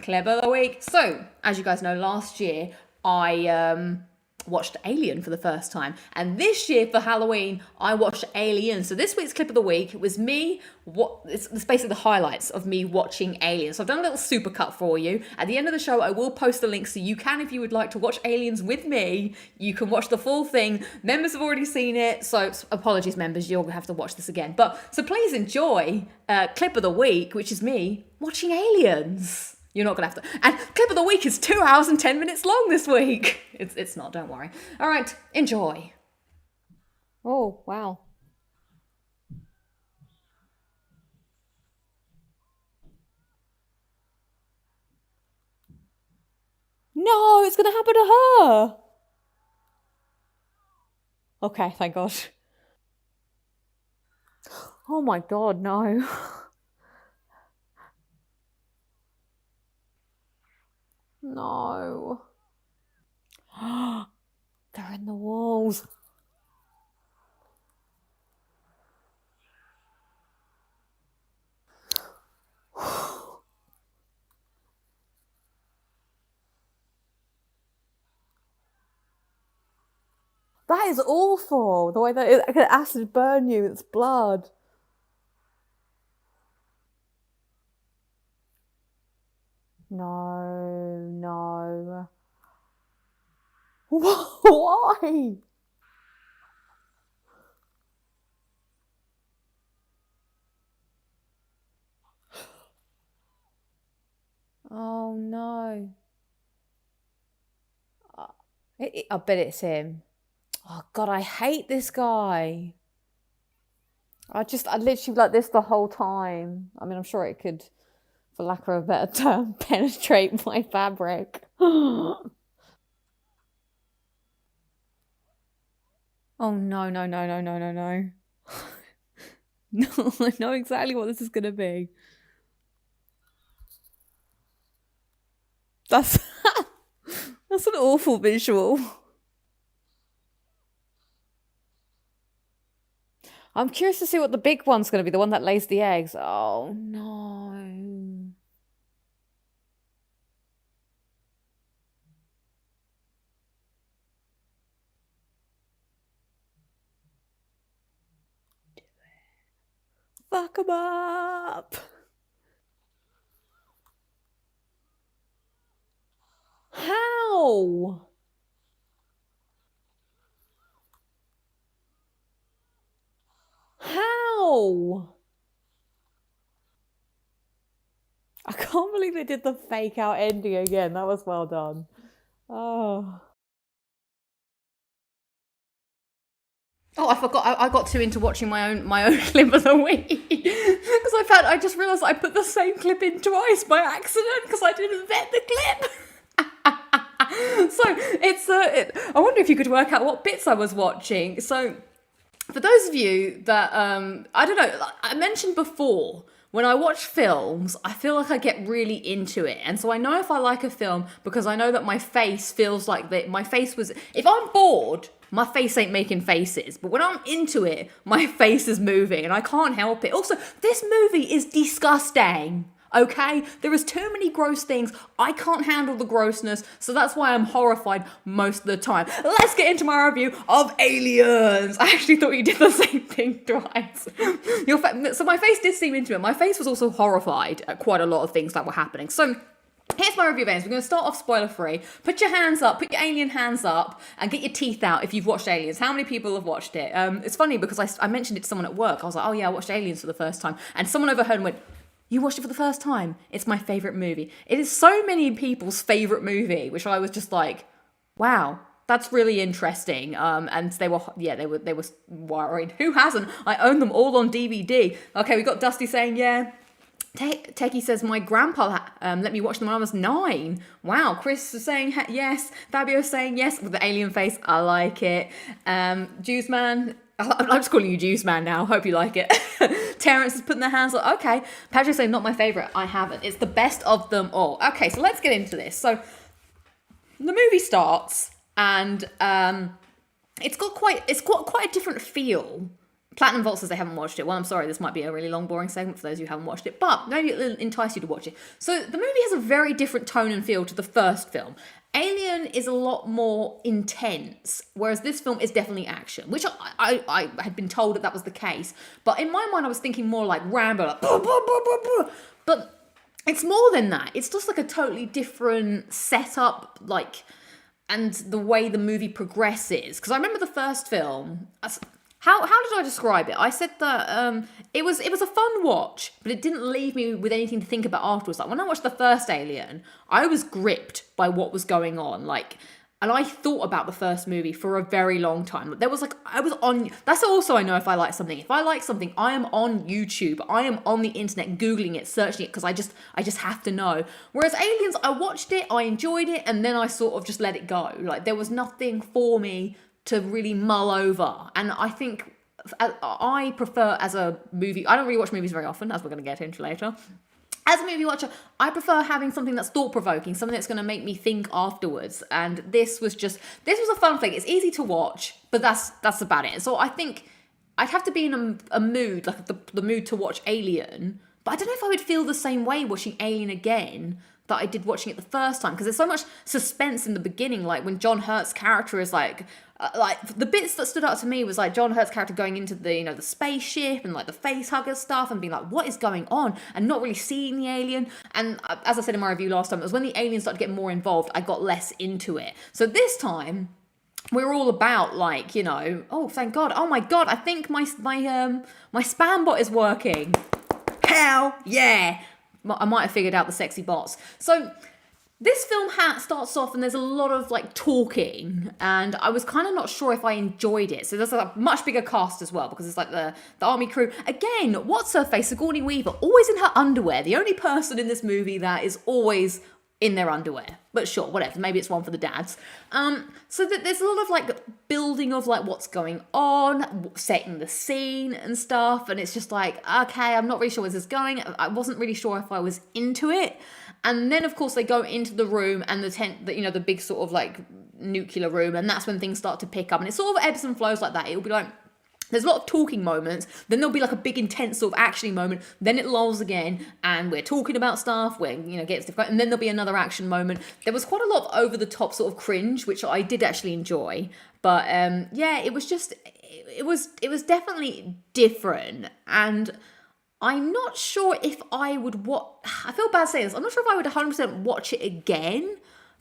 C: Clip of the Week. So, as you guys know, last year, I watched Alien for the first time. And this year, for Halloween, I watched Alien. So this week's Clip of the Week was me, it's basically the highlights of me watching Alien. So I've done a little supercut for you. At the end of the show, I will post the link so you can, if you would like to watch Aliens with me, you can watch the full thing. Members have already seen it, so apologies, members, you'll have to watch this again. So please enjoy Clip of the Week, which is me watching Aliens. You're not going to have to. And Clip of the Week is 2 hours and 10 minutes long this week. It's not, don't worry. All right, enjoy. Oh, wow. No, it's going to happen to her. Okay, thank God. Oh my God, no. No. They're in the walls. That is awful. The way that it could acid burn you, it's blood. No, no. Why? Oh no. I bet it's him. Oh God, I hate this guy. I literally like this the whole time. I mean, I'm sure it could, for lack of a better term, penetrate my fabric. Oh no, no, no, no, no, no, no. No, I know exactly what this is gonna be. That's that's an awful visual. I'm curious to see what the big one's gonna be, the one that lays the eggs. Oh no. Fuck 'em up. How? How? I can't believe they did the fake out ending again. That was well done. Oh. Oh, I forgot. I got too into watching my own clip of the week because I just realised I put the same clip in twice by accident because I didn't vet the clip. So I wonder if you could work out what bits I was watching. So for those of you that I don't know, I mentioned before, when I watch films, I feel like I get really into it. And so I know if I like a film because I know that my face feels like that my face was, if I'm bored, my face ain't making faces. But when I'm into it, my face is moving and I can't help it. Also, this movie is disgusting. Okay? There is too many gross things. I can't handle the grossness, so that's why I'm horrified most of the time. Let's get into my review of Aliens. I actually thought you did the same thing twice. So my face did seem into it. My face was also horrified at quite a lot of things that were happening. So here's my review of Aliens. We're going to start off spoiler free. Put your hands up, put your alien hands up, and get your teeth out if you've watched Aliens. How many people have watched it? It's funny because I mentioned it to someone at work. I was like, oh yeah, I watched Aliens for the first time. And someone overheard and went, you watched it for the first time? It's my favourite movie. It is so many people's favourite movie, which I was just like, wow, that's really interesting. And they were worried. Who hasn't? I own them all on DVD. Okay, we got Dusty saying, yeah. Techie says, my grandpa let me watch them when I was 9. Wow. Chris is saying yes. Fabio saying yes with the alien face. I like it. Juice Man. I'm just calling you Juice Man now. Hope you like it. Terrence is putting their hands up. Okay. Patrick's saying, not my favourite. I haven't. It's the best of them all. Okay, so let's get into this. So the movie starts and it's got quite a different feel. Platinum Vault says they haven't watched it. Well, I'm sorry, this might be a really long, boring segment for those who haven't watched it, but maybe it'll entice you to watch it. So the movie has a very different tone and feel to the first film. Alien is a lot more intense, whereas this film is definitely action, which I had been told that was the case. But in my mind, I was thinking more like Rambo, like, bah, bah, bah, bah, bah. But it's more than that. It's just like a totally different setup, like, and the way the movie progresses. Because I remember the first film. How did I describe it? I said that it was a fun watch, but it didn't leave me with anything to think about afterwards. Like when I watched the first Alien, I was gripped by what was going on. Like, and I thought about the first movie for a very long time. There was like, I was on. That's also I know if I like something. If I like something, I am on YouTube. I am on the internet googling it, searching it because I just have to know. Whereas Aliens, I watched it, I enjoyed it, and then I sort of just let it go. Like there was nothing for me to really mull over. And I think I prefer as a movie, I don't really watch movies very often, as we're going to get into later. as a movie watcher, I prefer having something that's thought-provoking, something that's going to make me think afterwards. And this was a fun thing. It's easy to watch, but that's about it. So I think I'd have to be in a mood, like the mood to watch Alien, but I don't know if I would feel the same way watching Alien again that I did watching it the first time, because there's so much suspense in the beginning, like when John Hurt's character is like the bits that stood out to me was like John Hurt's character going into the the spaceship and like the face hugger stuff and being like, what is going on, and not really seeing the alien. And as I said in my review last time, it was when the aliens started to get more involved, I got less into it. So this time we're all about like, oh thank God, oh my God, I think my spam bot is working. Hell yeah. I might have figured out the sexy bots. So this film starts off and there's a lot of like talking, and I was kind of not sure if I enjoyed it. So there's a much bigger cast as well, because it's like the army crew. Again, what's her face? Sigourney Weaver, always in her underwear. The only person in this movie that is always in their underwear. But sure, whatever. Maybe it's one for the dads. So there's a lot of like building of like what's going on, setting the scene and stuff. And it's just like, okay, I'm not really sure where this is going. I wasn't really sure if I was into it. And then of course they go into the room and the tent, the big sort of like nuclear room. And that's when things start to pick up. And it sort of ebbs and flows like that. It'll be like, there's a lot of talking moments, then there'll be like a big intense sort of action moment, then it lulls again, and we're talking about stuff, gets different, and then there'll be another action moment. There was quite a lot of over-the-top sort of cringe, which I did actually enjoy, but yeah, it was definitely different, and I'm not sure if I would I feel bad saying this, I'm not sure if I would 100% watch it again,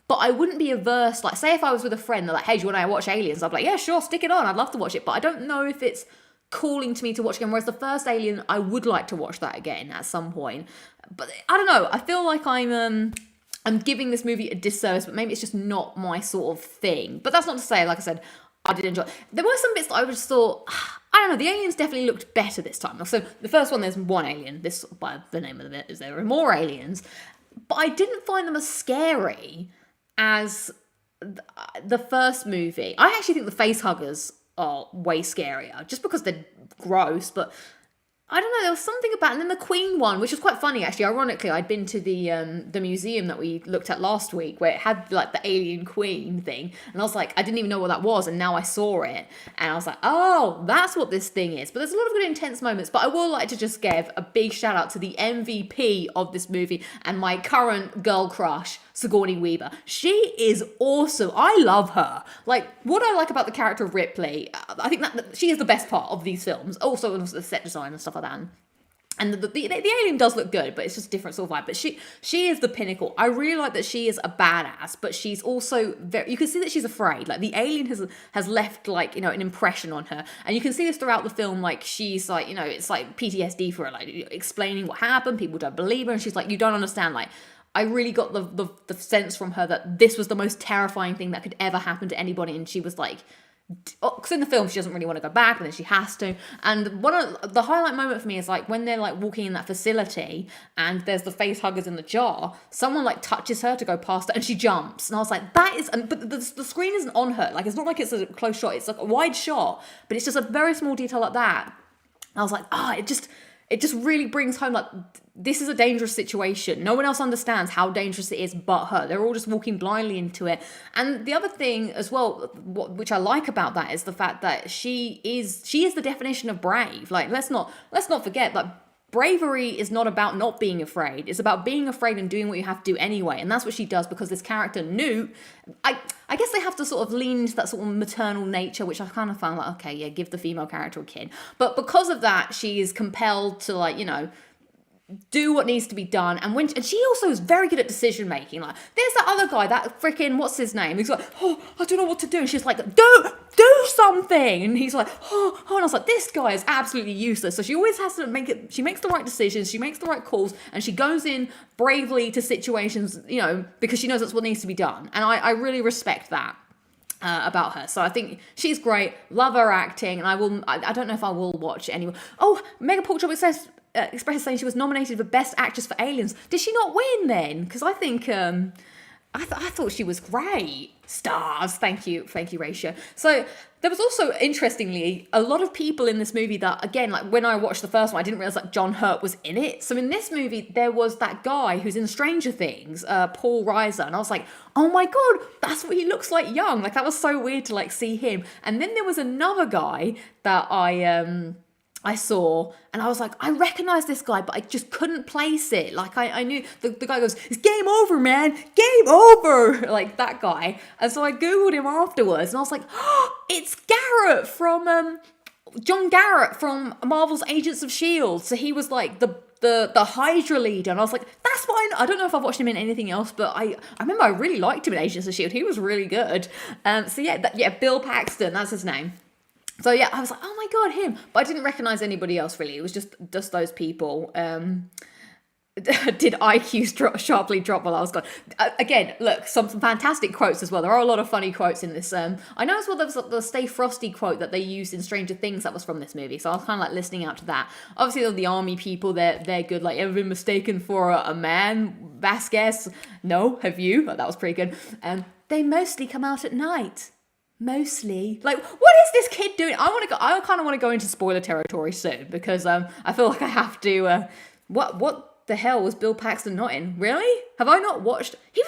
C: but I wouldn't be averse, like, say if I was with a friend, they're like, hey, do you want to watch Aliens? I'd be like, yeah, sure, stick it on, I'd love to watch it, but I don't know if it's calling to me to watch again, whereas the first Alien, I would like to watch that again at some point. But I don't know, I feel like I'm giving this movie a disservice, but maybe it's just not my sort of thing. But that's not to say, like I said, I did enjoy it. There were some bits that I just thought, I don't know, the aliens definitely looked better this time. So the first one, there's one alien, this, by the name of it, is there are more aliens, but I didn't find them as scary as the first movie. I actually think the face huggers are way scarier, just because they're gross, but I don't know, there was something about, and then the Queen one, which was quite funny actually. Ironically, I'd been to the museum that we looked at last week, where it had like the alien Queen thing, and I was like, I didn't even know what that was, and now I saw it, and I was like, oh, that's what this thing is. But there's a lot of good intense moments, but I would like to just give a big shout out to the MVP of this movie, and my current girl crush, Sigourney Weaver. She is awesome. I love her. Like, what I like about the character of Ripley, I think that she is the best part of these films. Also, the set design and stuff like that. And the alien does look good, but it's just a different sort of vibe. But she is the pinnacle. I really like that she is a badass, but she's also very, you can see that she's afraid. Like, the alien has left, like, an impression on her. And you can see this throughout the film. Like, she's like, it's like PTSD for her, like, explaining what happened. People don't believe her. And she's like, you don't understand. Like, I really got the sense from her that this was the most terrifying thing that could ever happen to anybody. And she was like, because in the film she doesn't really want to go back, and then she has to. And one of the highlight moment for me is like when they're like walking in that facility and there's the face huggers in the jar, someone like touches her to go past her and she jumps, and I was like, that is, but the screen isn't on her, like it's not like it's a close shot, it's like a wide shot, but it's just a very small detail like that. And I was like, it just really brings home, like, this is a dangerous situation. No one else understands how dangerous it is but her. They're all just walking blindly into it. And the other thing as well, which I like about that, is the fact that she is the definition of brave. Like, let's not forget that bravery is not about not being afraid. It's about being afraid and doing what you have to do anyway. And that's what she does, because this character, Newt, I guess they have to sort of lean into that sort of maternal nature, which I kind of found like, okay, yeah, give the female character a kid. But because of that, she is compelled to, like, do what needs to be done. And she also is very good at decision making. Like, there's that other guy, that freaking, what's his name? He's like, oh, I don't know what to do. And she's like, do something. And he's like, oh, and I was like, this guy is absolutely useless. So she always has to she makes the right decisions, she makes the right calls, and she goes in bravely to situations, because she knows that's what needs to be done. And I really respect that about her. So I think she's great. Love her acting. And I don't know if I will watch it anymore. Oh, Mega Pork Chop expresses saying she was nominated for Best Actress for Aliens. Did she not win then? Because I think I thought she was great. Stars. Thank you, Ratio. So there was also, interestingly, a lot of people in this movie that, again, like when I watched the first one, I didn't realize that John Hurt was in it. So in this movie, there was that guy who's in Stranger Things, Paul Reiser, and I was like, oh my god, that's what he looks like young. Like that was so weird to like see him. And then there was another guy that I saw, and I was like, I recognize this guy, but I just couldn't place it. Like, I knew, the guy goes, it's game over, man, game over, like that guy. And so I Googled him afterwards, and I was like, oh, it's Garrett from, John Garrett from Marvel's Agents of S.H.I.E.L.D. So he was like the Hydra leader, and I was like, that's fine. I don't know if I've watched him in anything else, but I remember I really liked him in Agents of S.H.I.E.L.D. He was really good. So yeah, Bill Paxton, that's his name. So yeah, I was like, oh my god, him. But I didn't recognise anybody else really. It was just those people. Did IQs sharply drop while I was gone? Again, look, some fantastic quotes as well. There are a lot of funny quotes in this. I know as well there was the Stay Frosty quote that they used in Stranger Things that was from this movie. So I was kind of like listening out to that. Obviously, the army people, they're good. Like, ever been mistaken for a man? Vasquez? No, have you? That was pretty good. They mostly come out at night. Mostly. Like, what is this kid doing? I kind of want to go into spoiler territory soon because I feel like I have to. What the hell was Bill Paxton not in? Really? Have I not watched? He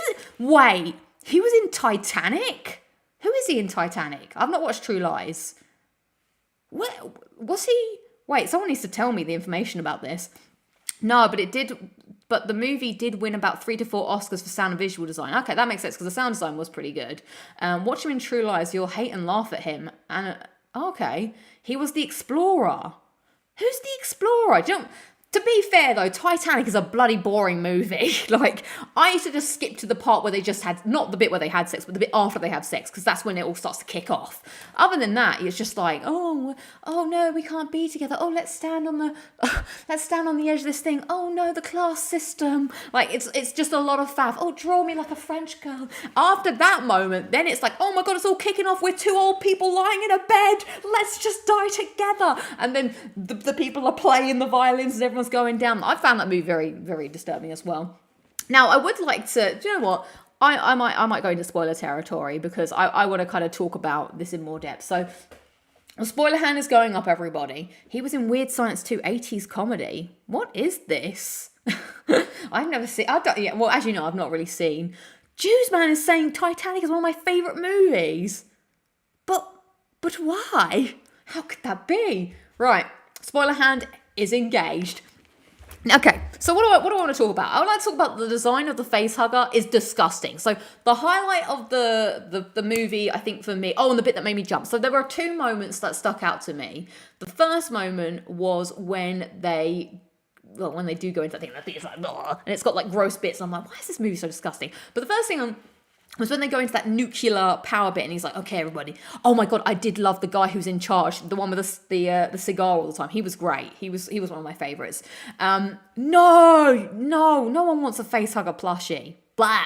C: was in Titanic? Who is he in Titanic? I've not watched True Lies. What was he? Wait, someone needs to tell me the information about this. No, but the movie did win about 3 to 4 Oscars for sound and visual design. Okay, that makes sense because the sound design was pretty good. Watch him in True Lies, you'll hate and laugh at him. And okay, he was the explorer. Who's the explorer? To be fair though, Titanic is a bloody boring movie. Like, I used to just skip to the part where they just had, not the bit where they had sex, but the bit after they have sex, because that's when it all starts to kick off. Other than that, it's just like, oh no, we can't be together. Oh, let's stand on the edge of this thing. Oh no, the class system. Like, it's just a lot of faff. Oh, draw me like a French girl. After that moment, then it's like, oh my god, it's all kicking off. We're two old people lying in a bed. Let's just die together. And then the people are playing the violins and everyone's going down. I found that movie very, very disturbing as well. Now, I would like to, do you know what? I might go into spoiler territory because I want to kind of talk about this in more depth. So, the spoiler hand is going up, everybody. He was in Weird Science 2 80s comedy. What is this? I've never seen, well, as you know, I've not really seen. Jewsman is saying Titanic is one of my favourite movies. But why? How could that be? Right, spoiler hand is engaged. Okay, so what do I want to talk about? I would like to talk about the design of the face hugger is disgusting. So the highlight of the movie, I think for me, and the bit that made me jump. So there were 2 moments that stuck out to me. The first moment was when they do go into that thing, and it's like, ugh, and it's got like gross bits. And I'm like, why is this movie so disgusting? But the first thing was when they go into that nuclear power bit, and he's like, okay, everybody. Oh my god, I did love the guy who's in charge, the one with the cigar all the time. He was great. He was one of my favorites. No one wants a face hugger plushie. Blah.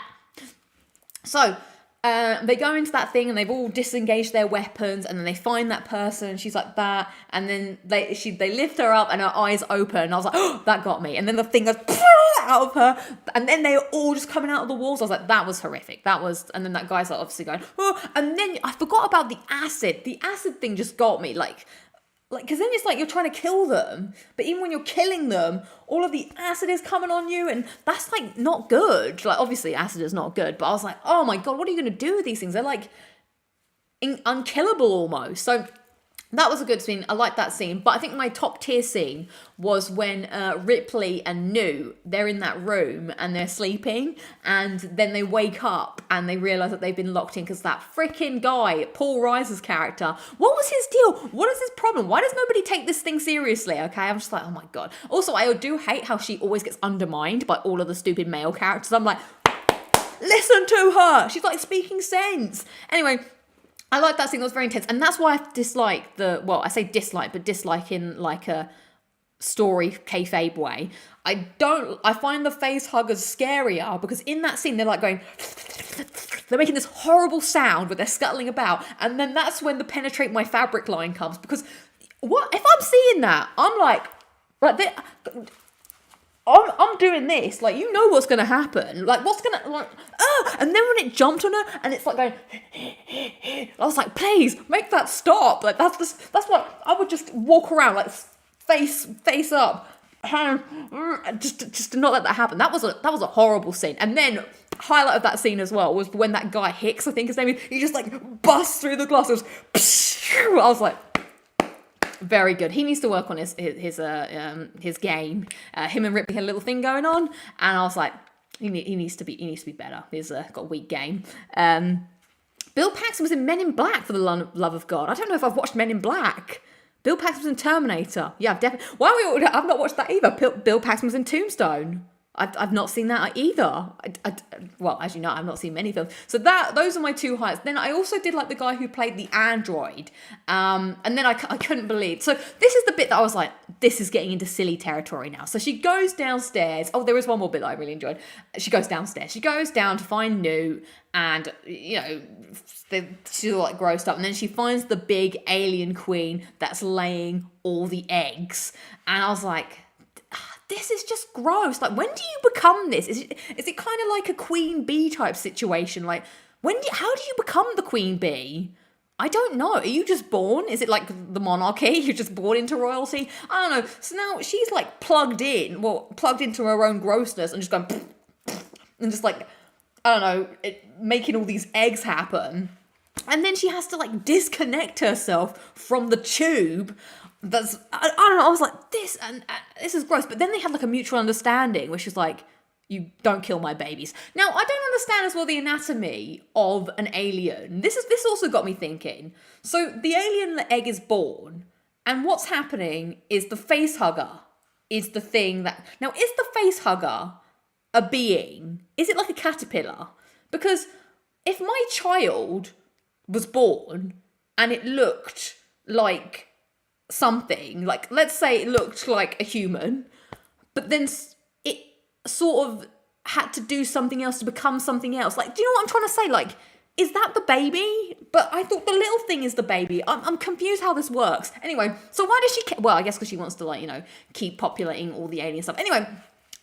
C: So they go into that thing and they've all disengaged their weapons, and then they find that person and she's like that, and then they lift her up and her eyes open, and I was like, oh, that got me. And then the thing goes out of her, and then they're all just coming out of the walls. I was like, that was horrific. And then that guy's like obviously going, oh, and then I forgot about the acid. The acid thing just got me, like, because then it's like you're trying to kill them, but even when you're killing them, all of the acid is coming on you, and that's like not good. Like, obviously acid is not good, but I was like, oh my god, what are you going to do with these things? They're like unkillable almost. So that was a good scene. I like that scene. But I think my top tier scene was when Ripley and New, they're in that room and they're sleeping, and then they wake up and they realise that they've been locked in because that freaking guy, Paul Reiser's character, what was his deal? What is his problem? Why does nobody take this thing seriously? Okay, I'm just like, oh my god. Also, I do hate how she always gets undermined by all of the stupid male characters. I'm like, listen to her. She's like speaking sense. Anyway, I like that scene. That was very intense. And that's why I dislike I say dislike, but dislike in like a story kayfabe way. I find the face huggers scarier because in that scene, they're like going, they're making this horrible sound where they're scuttling about. And then that's when the penetrate my fabric line comes, because what if I'm seeing that? I'm like, right there. I'm doing this, like, you know what's gonna happen, like, what's gonna, like, oh, and then when it jumped on her, and it's like going, I was like, please, make that stop, like, that's what, I would just walk around, like, face up, just to not let that happen. That was a horrible scene. And then, highlight of that scene as well, was when that guy Hicks, I think his name is, he just, like, busts through the glass, it was, I was like, very good. He needs to work on his game. Him and Ripley had a little thing going on, and I was like, he needs to be better. He's got a weak game. Bill Paxton was in Men in Black, for the love of God. I don't know if I've watched Men in Black. Bill Paxton was in Terminator. Yeah, I've definitely. I've not watched that either. Bill Paxton was in Tombstone. I've not seen that either. Well, as you know, I've not seen many films. So those are my two highlights. Then I also did like the guy who played the android. And then I couldn't believe. So this is the bit that I was like, this is getting into silly territory now. So she goes downstairs. Oh, there was one more bit that I really enjoyed. She goes downstairs. She goes down to find Newt. And, you know, she's all like grossed up. And then she finds the big alien queen that's laying all the eggs. And I was like, this is just gross. Like, when do you become this? Is it kind of like a queen bee type situation? Like, how do you become the queen bee? I don't know. Are you just born? Is it like the monarchy? You're just born into royalty? I don't know. So now she's like plugged into her own grossness and just going and just like, I don't know, making all these eggs happen. And then she has to like disconnect herself from the tube. I don't know, I was like, this is gross. But then they had like a mutual understanding, which is like, you don't kill my babies. Now, I don't understand as well the anatomy of an alien. This also got me thinking. So the alien egg is born, and what's happening is the face hugger is the thing that... Now, is the face hugger a being? Is it like a caterpillar? Because if my child was born and it looked like something, like, let's say it looked like a human, but then it sort of had to do something else to become something else. Like, do you know what I'm trying to say? Like, is that the baby? But I thought the little thing is the baby. I'm confused how this works. Anyway, so why does she... Well, I guess because she wants to, like, you know, keep populating all the alien stuff. Anyway,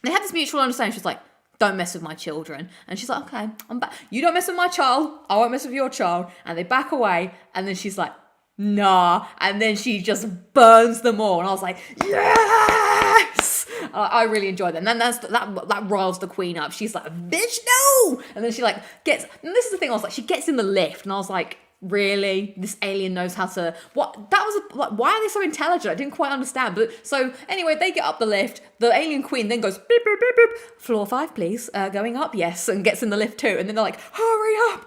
C: they had this mutual understanding. She's like, don't mess with my children. And she's like, okay, I'm back. You don't mess with my child. I won't mess with your child. And they back away. And then she's like, nah. And then she just burns them all. And I was like, yes! I really enjoyed that. And then that riles the queen up. She's like, bitch, no! And then she like gets... And this is the thing, I was like, she gets in the lift. And I was like, really? This alien knows how to... What? That was... Like, why are they so intelligent? I didn't quite understand. But so, anyway, they get up the lift. The alien queen then goes, beep, beep, beep, beep. Floor 5, please. Going up, yes. And gets in the lift too. And then they're like, hurry up!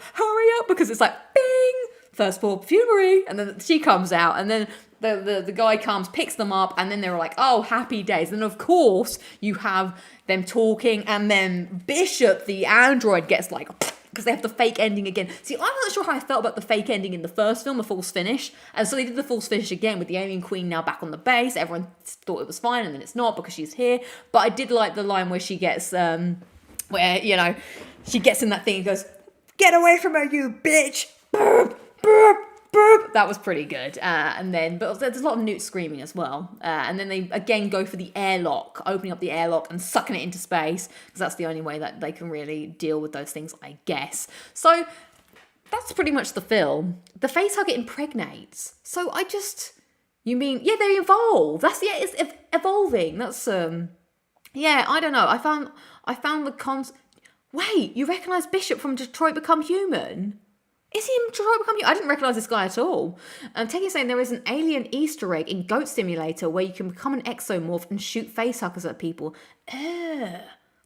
C: Because it's like, bing! First floor perfumery, and then she comes out, and then the guy comes, picks them up, and then they were like, oh, happy days. And of course, you have them talking, and then Bishop, the android, gets like, because they have the fake ending again. See, I'm not sure how I felt about the fake ending in the first film, the false finish, and so they did the false finish again with the alien queen now back on the base. Everyone thought it was fine, and then it's not because she's here. But I did like the line where she gets, where, you know, she gets in that thing and goes, get away from her, you bitch! Burp! Burp, burp. That was pretty good. But there's a lot of Newt screaming as well. And then they again go for the airlock, opening up the airlock and sucking it into space, because that's the only way that they can really deal with those things, I guess. So that's pretty much the film. The facehugger impregnates. So you mean, yeah, they evolve. It's evolving. That's, yeah, I don't know. I found the Wait, you recognise Bishop from Detroit Become Human? Is he in Detroit Become Human? I didn't recognise this guy at all. Technically saying there is an alien Easter egg in Goat Simulator where you can become an exomorph and shoot facehuggers at people.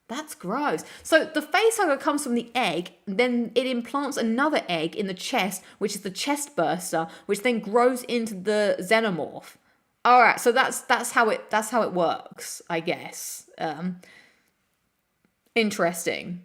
C: That's gross. So the facehugger comes from the egg, then it implants another egg in the chest, which is the chest burster, which then grows into the xenomorph. All right, so that's how it works, I guess. Interesting.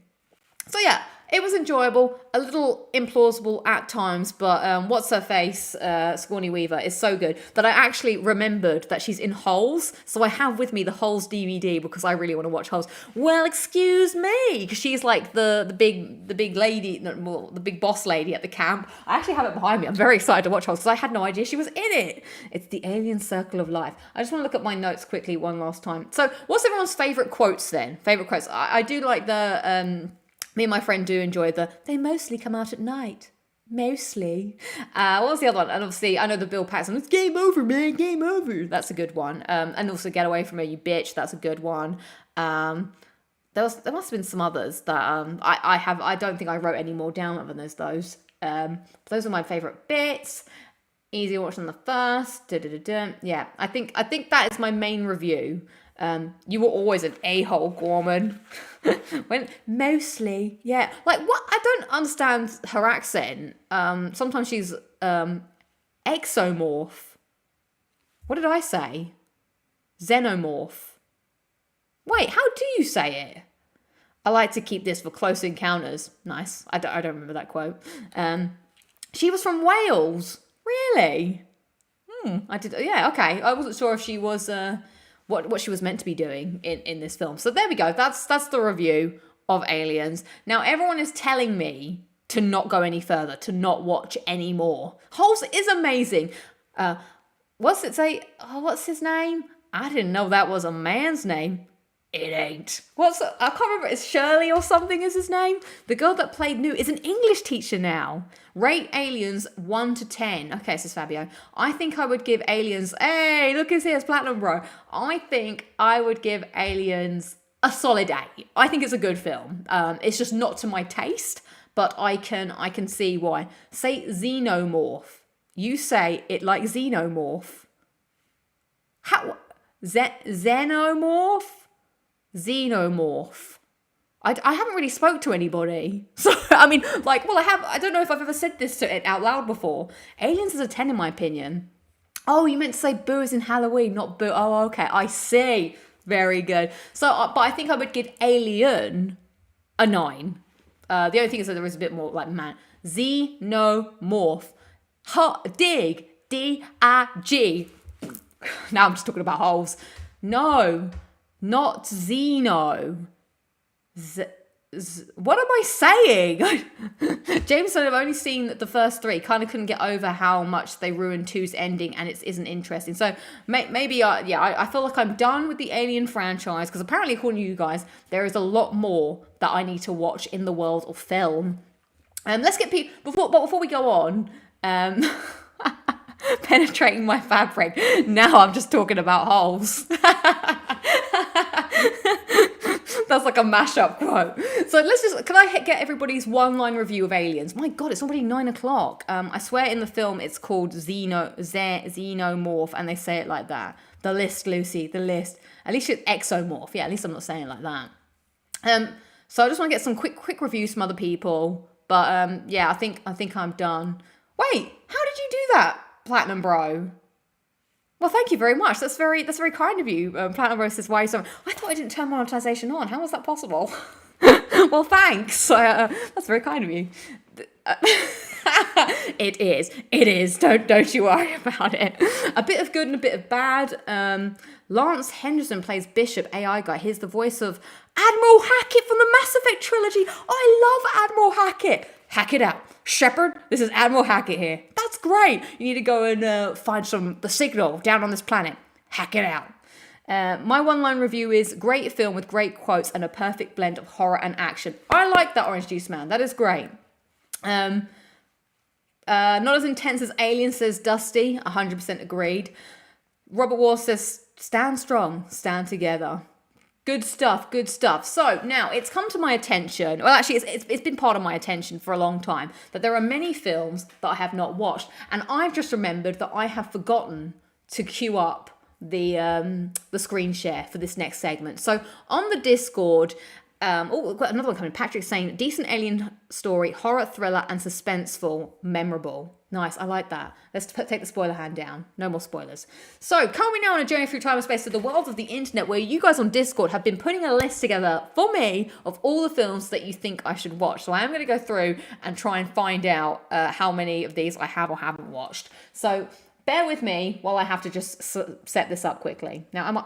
C: So yeah, it was enjoyable, a little implausible at times, but what's her face, Sigourney Weaver, is so good that I actually remembered that she's in Holes. So I have with me the Holes DVD because I really want to watch Holes. Well, excuse me, because she's like the big lady, well, the big boss lady at the camp. I actually have it behind me. I'm very excited to watch Holes because I had no idea she was in it. It's the Alien Circle of Life. I just want to look at my notes quickly one last time. So what's everyone's favourite quotes then? Favourite quotes? I do like the... me and my friend do enjoy they mostly come out at night. Mostly. What was the other one? And obviously, I know the Bill Paxton, it's game over, man, game over. That's a good one. And also Get Away From Me, You Bitch. That's a good one. There must have been some others that I don't think I wrote any more down other than those. Those are my favourite bits. Easy watching the first. Yeah, I think that is my main review. You were always an a-hole, Gorman. When mostly, yeah. Like, what? I don't understand her accent. Sometimes she's exomorph. What did I say? Xenomorph. Wait, how do you say it? I like to keep this for close encounters. Nice. I don't remember that quote. She was from Wales. Really? I did. Yeah. Okay. I wasn't sure if she was. What she was meant to be doing in this film. So there we go. That's the review of Aliens. Now everyone is telling me to not go any further, to not watch any more. Holes is amazing. What's it say? Oh, what's his name? I didn't know that was a man's name. It ain't. I can't remember. It's Shirley or something is his name. The girl that played Newt is an English teacher now. Rate Aliens 1 to 10. Okay, says Fabio. I think I would give Aliens... Hey, look who's here. It's Platinum Bro. I think I would give Aliens a solid 8. I think it's a good film. It's just not to my taste, but I can see why. Say Xenomorph. You say it like Xenomorph. How? Xenomorph? Xenomorph. I haven't really spoke to anybody. So, I mean, like, well, I don't know if I've ever said this to it out loud before. Aliens is a 10 in my opinion. Oh, you meant to say boo as in Halloween, not boo. Oh, okay. I see. Very good. So, but I think I would give Alien a 9. The only thing is that there is a bit more like, man. Xenomorph. Dig. D-I-G. Now I'm just talking about holes. No. Not Xeno. What am I saying? James said I've only seen the first 3. Kind of couldn't get over how much they ruined 2's ending and it isn't interesting. So maybe, I feel like I'm done with the Alien franchise because apparently, according to you guys, there is a lot more that I need to watch in the world of film. Let's get before we go on. Penetrating my fabric. Now I'm just talking about holes. That's like a mashup quote. So can I get everybody's one-line review of Aliens? My God, it's already 9 o'clock. I swear in the film it's called Xenomorph, and they say it like that. The list, Lucy, the list. At least it's exomorph. Yeah, at least I'm not saying it like that. So I just want to get some quick reviews from other people. But yeah, I think I'm done. Wait, how did you do that, Platinum Bro? Well, thank you very much. That's very kind of you. Platinum Bro says, why are you so... I thought I didn't turn monetization on. How was that possible? Well, thanks. That's very kind of you. It is. Don't you worry about it. A bit of good and a bit of bad. Lawrence Henderson plays Bishop, AI guy. Here's the voice of Admiral Hackett from the Mass Effect trilogy. I love Admiral Hackett. Hack it out. Shepard, this is Admiral Hackett here. That's great. You need to go and find the signal down on this planet. Hack it out. My one-line review is great film with great quotes and a perfect blend of horror and action. I like that, Orange Juice Man. That is great. Not as intense as Alien, says Dusty. 100% agreed. Robert Wall says, stand strong, stand together. Good stuff. So now it's come to my attention. Well, actually, it's been part of my attention for a long time that there are many films that I have not watched, and I've just remembered that I have forgotten to queue up the screen share for this next segment. So on the Discord, we've got another one coming. Patrick's saying decent alien story, horror, thriller, and suspenseful, memorable. Nice, I like that. Let's take the spoiler hand down. No more spoilers. So, coming now on a journey through time and space to the world of the internet, where you guys on Discord have been putting a list together for me of all the films that you think I should watch. So I am going to go through and try and find out how many of these I have or haven't watched. So bear with me while I have to just set this up quickly. Now,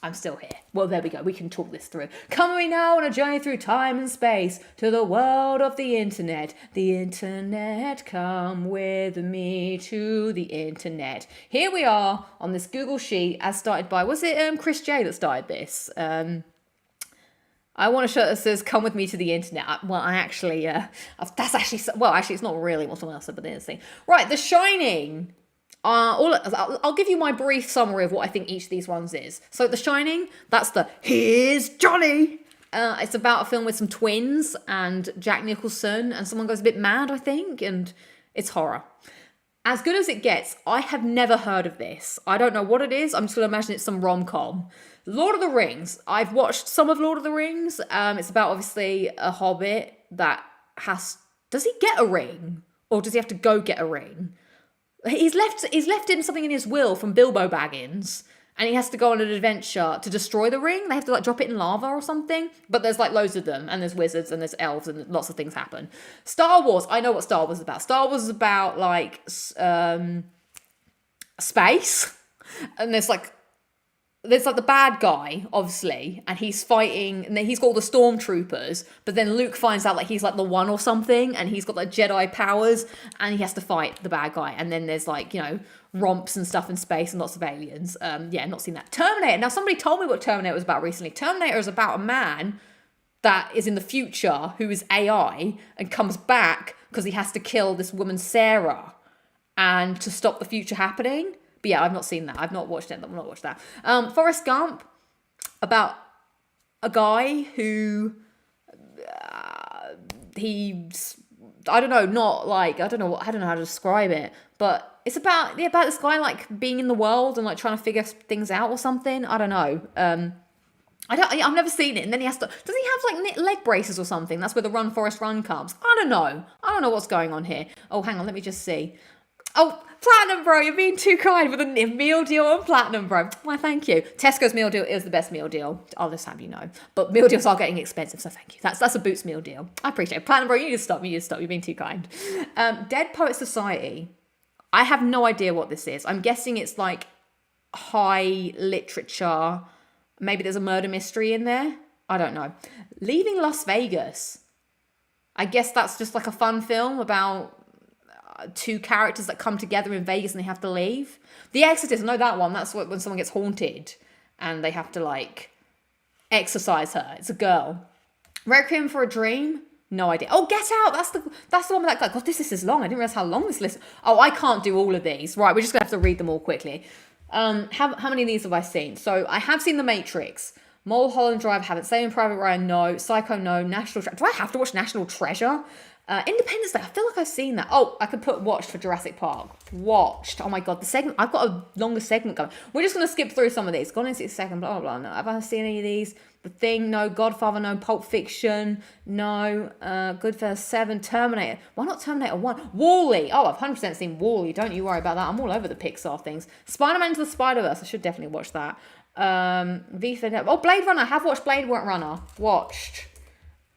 C: I'm still here. Well, there we go. We can talk this through. Coming now on a journey through time and space to the world of the internet. The internet, come with me to the internet. Here we are on this Google Sheet as started by, was it Chris J that started this? I want a shirt that says, come with me to the internet. Well, actually, it's not really what someone else said, but the thing. Right, The Shining. I'll give you my brief summary of what I think each of these ones is. So The Shining, that's the Here's Johnny. It's about a film with some twins and Jack Nicholson, and someone goes a bit mad, I think, and it's horror. As Good as It Gets, I have never heard of this. I don't know what it is. I'm just going to imagine it's some rom-com. Lord of the Rings. I've watched some of Lord of the Rings. It's about, obviously, a hobbit that does he get a ring? Or does he have to go get a ring? He's left in something in his will from Bilbo Baggins, and he has to go on an adventure to destroy the ring. They have to drop it in lava or something. But there's loads of them, and there's wizards and there's elves and lots of things happen. Star Wars. I know what Star Wars is about. Star Wars is about space, and there's the bad guy, obviously, and he's fighting, and then he's got all the stormtroopers, but then Luke finds out he's the one or something, and he's got Jedi powers, and he has to fight the bad guy, and then there's romps and stuff in space and lots of aliens. Not seen that. Terminator. Now, somebody told me what Terminator was about recently. Terminator is about a man that is in the future who is AI and comes back because he has to kill this woman, Sarah, and to stop the future happening. But yeah, I've not seen that. I've not watched it. I've not watched that. Forrest Gump, about a guy who I don't know how to describe it, but it's about this guy being in the world and trying to figure things out or something. I don't know. I've never seen it. And then does he have leg braces or something? That's where the Run Forrest Run comes. I don't know what's going on here. Oh, hang on, let me just see. Oh, Platinum Bro, you're being too kind with a meal deal on Platinum Bro. Why, thank you. Tesco's meal deal is the best meal deal. I'll just have you know. But meal deals are getting expensive, so thank you. That's a Boots meal deal. I appreciate it. Platinum Bro, you need to stop. You're being too kind. Dead Poet Society. I have no idea what this is. I'm guessing it's high literature. Maybe there's a murder mystery in there. I don't know. Leaving Las Vegas. I guess that's just a fun film about two characters that come together in Vegas and they have to leave. The Exorcist, I know that one. That's when someone gets haunted and they have to exorcise her. It's a girl. Requiem for a Dream. No idea. Oh, Get Out. That's the one with that guy. God, this list is long. I didn't realize how long this list. Oh, I can't do all of these. Right, we're just gonna have to read them all quickly. How many of these have I seen? So I have seen The Matrix. Mulholland Drive, haven't. Saving Private Ryan, no. Psycho, no. National Treasure. Do I have to watch National Treasure? Independence Day, I feel like I've seen that. Oh, I could put watched for Jurassic Park. Watched. Oh my God, the segment. I've got a longer segment going. We're just going to skip through some of these. Gone in 60 seconds, blah, blah, blah. No. Have I seen any of these? The Thing, no. Godfather, no. Pulp Fiction, no. Goodfellas 7. Terminator. Why not Terminator 1? Wall-E. Oh, I've 100% seen Wall-E. Don't you worry about that. I'm all over the Pixar things. Spider-Man Into the Spider-Verse. I should definitely watch that. V for Vendetta. Oh, Blade Runner. I have watched Blade Runner. Watched.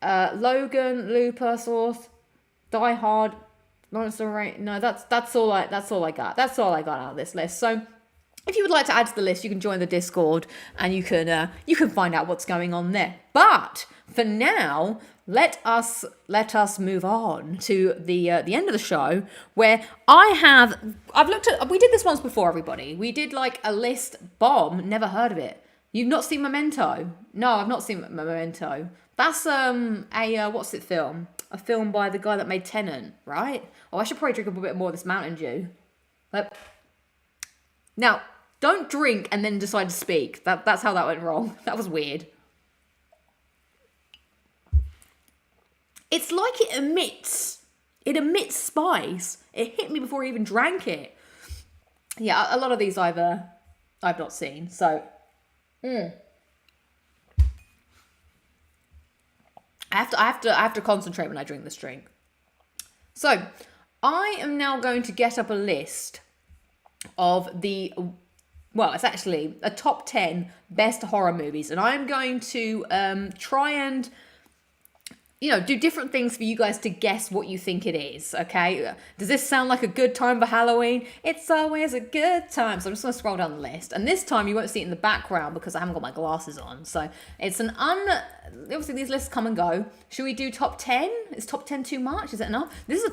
C: Logan, Looper, Source. Die Hard, Lawrence of Rain. No, that's all I got. That's all I got out of this list. So, if you would like to add to the list, you can join the Discord and you can find out what's going on there. But for now, let us move on to the end of the show where I've looked at. We did this once before, everybody. We did a list bomb. Never heard of it. You've not seen Memento? No, I've not seen Memento. That's what's it film? A film by the guy that made Tenet, right? Oh, I should probably drink a bit more of this Mountain Dew. Now, don't drink and then decide to speak. That's how that went wrong. That was weird. It's like it emits spice. It hit me before I even drank it. Yeah, a lot of these I've not seen. So, I have to concentrate when I drink this drink. So, I am now going to get up a list of the, well, it's actually a top 10 best horror movies. And I'm going to try and, do different things for you guys to guess what you think it is, okay? Does this sound like a good time for Halloween? It's always a good time. So I'm just going to scroll down the list. And this time you won't see it in the background because I haven't got my glasses on. So it's obviously these lists come and go. Should we do top 10? Is top 10 too much? Is that enough? This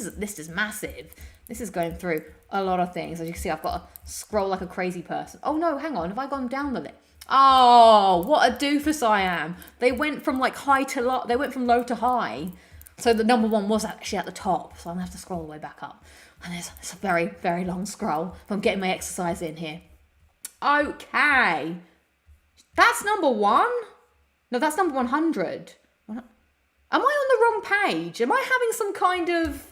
C: is massive. This is going through a lot of things. As you can see, I've got to scroll like a crazy person. Oh no, hang on. Have I gone down the list? Oh, what a doofus I am. They went from like high to low. They went from low to high. So the number one was actually at the top. So I'm going to have to scroll all the way back up. And it's a very, very long scroll. I'm getting my exercise in here. Okay. That's number one? No, that's number 100. Am I on the wrong page? Am I having some kind of...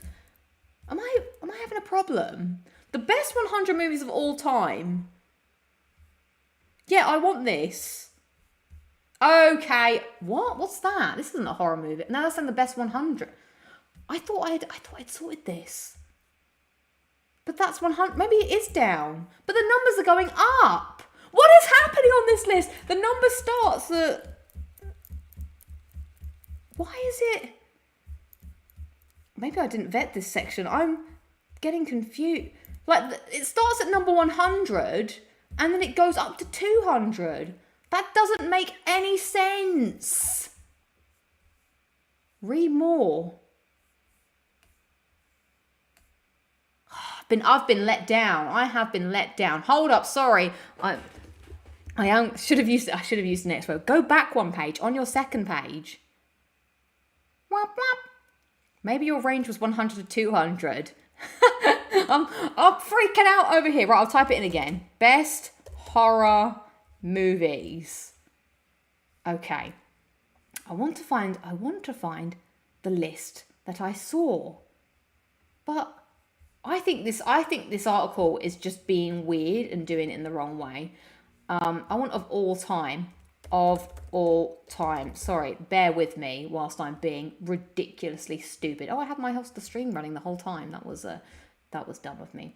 C: Am I having a problem? The best 100 movies of all time... Yeah, I want this. Okay. What? What's that? This isn't a horror movie. No, that's in the best 100. I thought I'd sorted this. But that's 100. Maybe it is down. But the numbers are going up. What is happening on this list? The number starts at... Why is it... Maybe I didn't vet this section. I'm getting confused. Like, it starts at number 100... And then it goes up to 200. That doesn't make any sense. Read more. I've been let down. I have been let down. Hold up, sorry. I should have used the next word. Go back one page on your second page. Wop, wop. Maybe your range was 100 to 200. I'm freaking out over here. Right, I'll type it in again. Best horror movies. Okay. I want to find the list that I saw. But I think this article is just being weird and doing it in the wrong way. I want of all time. Sorry, bear with me whilst I'm being ridiculously stupid. Oh, I had the stream running the whole time. That was dumb of me.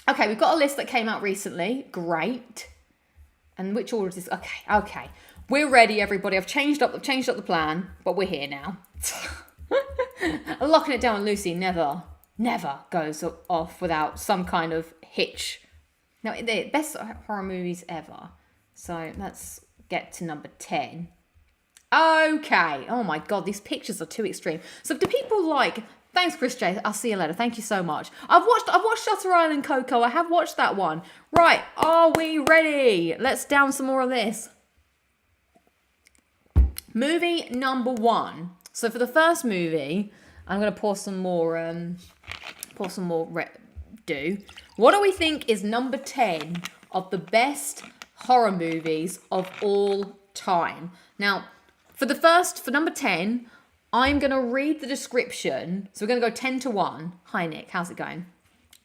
C: Okay, we've got a list that came out recently. Great. And which order is this? Okay. We're ready, everybody. I've changed up the plan, but we're here now. Locking it down, Lucy never goes off without some kind of hitch. Now, the best horror movies ever. So let's get to number 10. Okay. Oh my God, these pictures are too extreme. So do people like... Thanks, Chris J. I'll see you later. Thank you so much. I've watched Shutter Island Coco. I have watched that one. Right. Are we ready? Let's down some more of this. Movie number 1. So for the first movie, I'm going to pour some more do. What do we think is number 10 of the best horror movies of all time? Now, for number 10, I'm going to read the description. So we're going to go 10 to 1. Hi, Nick. How's it going?